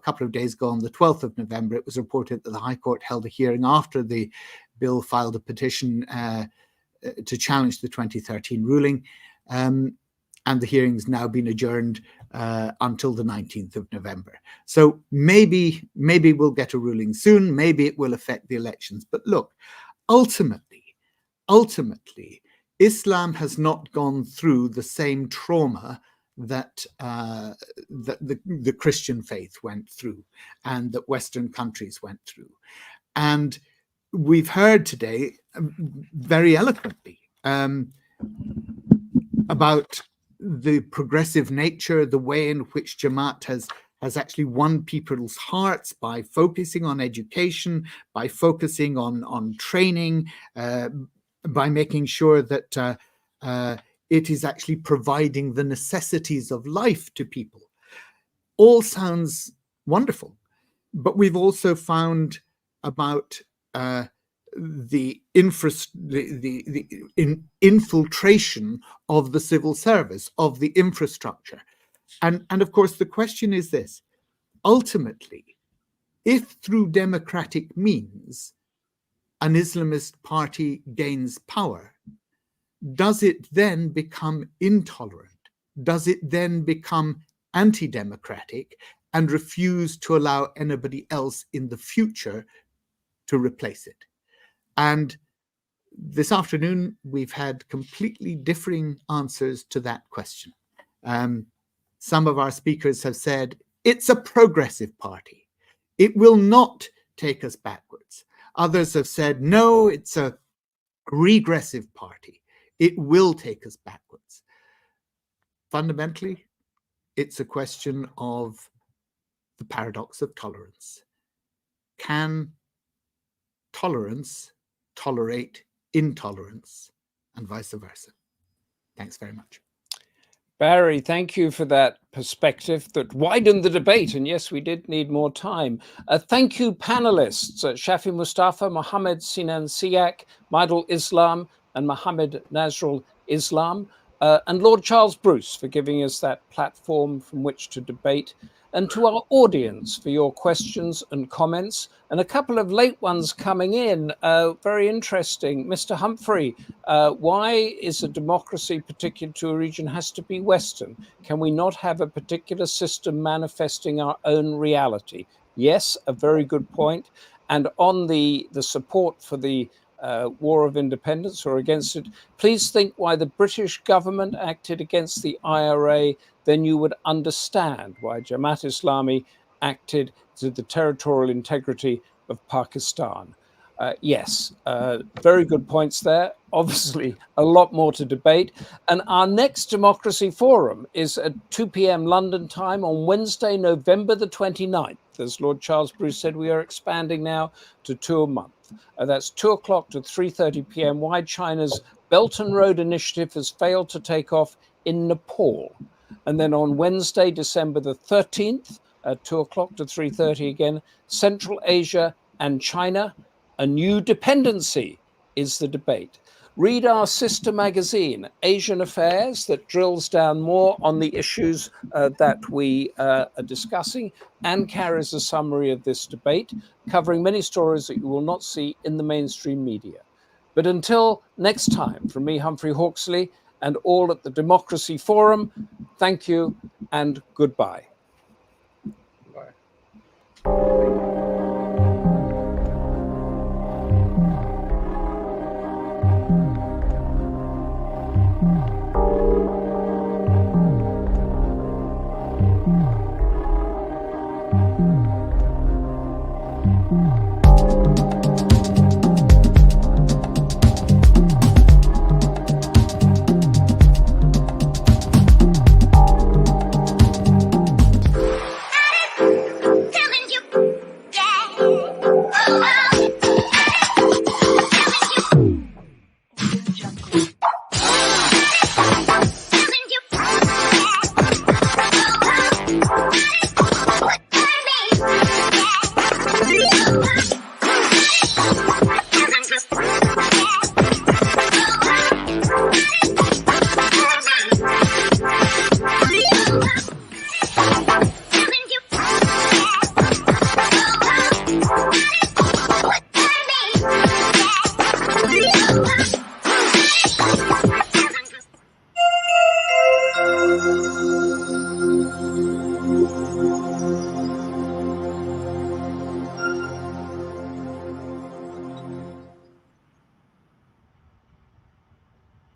couple of days ago, on the 12th of November, it was reported that the High Court held a hearing after the bill filed a petition to challenge the 2013 ruling. And the hearing's now been adjourned until the 19th of November. So maybe we'll get a ruling soon. Maybe it will affect the elections. But look, ultimately, Islam has not gone through the same trauma that the Christian faith went through and that Western countries went through. And we've heard today very eloquently about the progressive nature, the way in which Jamaat has actually won people's hearts by focusing on education, by focusing on training, by making sure that it is actually providing the necessities of life to people. All sounds wonderful, but we've also found about the infiltration of the civil service, of the infrastructure. And of course, the question is this: ultimately, if through democratic means an Islamist party gains power, does it then become intolerant? Does it then become anti-democratic and refuse to allow anybody else in the future to replace it? And this afternoon, we've had completely differing answers to that question. Some of our speakers have said, it's a progressive party. It will not take us backwards. Others have said, no, it's a regressive party. It will take us backwards. Fundamentally, it's a question of the paradox of tolerance. Can tolerance tolerate intolerance, and vice versa? Thanks very much. Barry, thank you for that perspective that widened the debate. And yes, we did need more time. Thank you, panelists, Shafi Mostofa, Mohammed, Sinan, Siyech, Maidul Islam, and Mohammed Nazrul Islam, and Lord Charles Bruce for giving us that platform from which to debate, and to our audience for your questions and comments, and a couple of late ones coming in. Very interesting. Mr. Humphrey, why is a democracy particular to a region has to be Western? Can we not have a particular system manifesting our own reality? Yes, a very good point. And on the support for the War of Independence or against it, please think why the British government acted against the IRA, then you would understand why Jamaat-e-Islami acted to the territorial integrity of Pakistan. Yes, very good points there. Obviously, a lot more to debate. And our next Democracy Forum is at 2 p.m. London time on Wednesday, November the 29th. As Lord Charles Bruce said, we are expanding now to 2 a month. That's 2 o'clock to 3:30 p.m. Why China's Belt and Road Initiative has failed to take off in Nepal. And then on Wednesday, December the 13th, at 2 o'clock to 3:30 again, Central Asia and China, a new dependency is the debate. Read our sister magazine, Asian Affairs, that drills down more on the issues that we are discussing and carries a summary of this debate, covering many stories that you will not see in the mainstream media. But until next time, from me, Humphrey Hawksley, and all at the Democracy Forum, thank you and goodbye. Bye.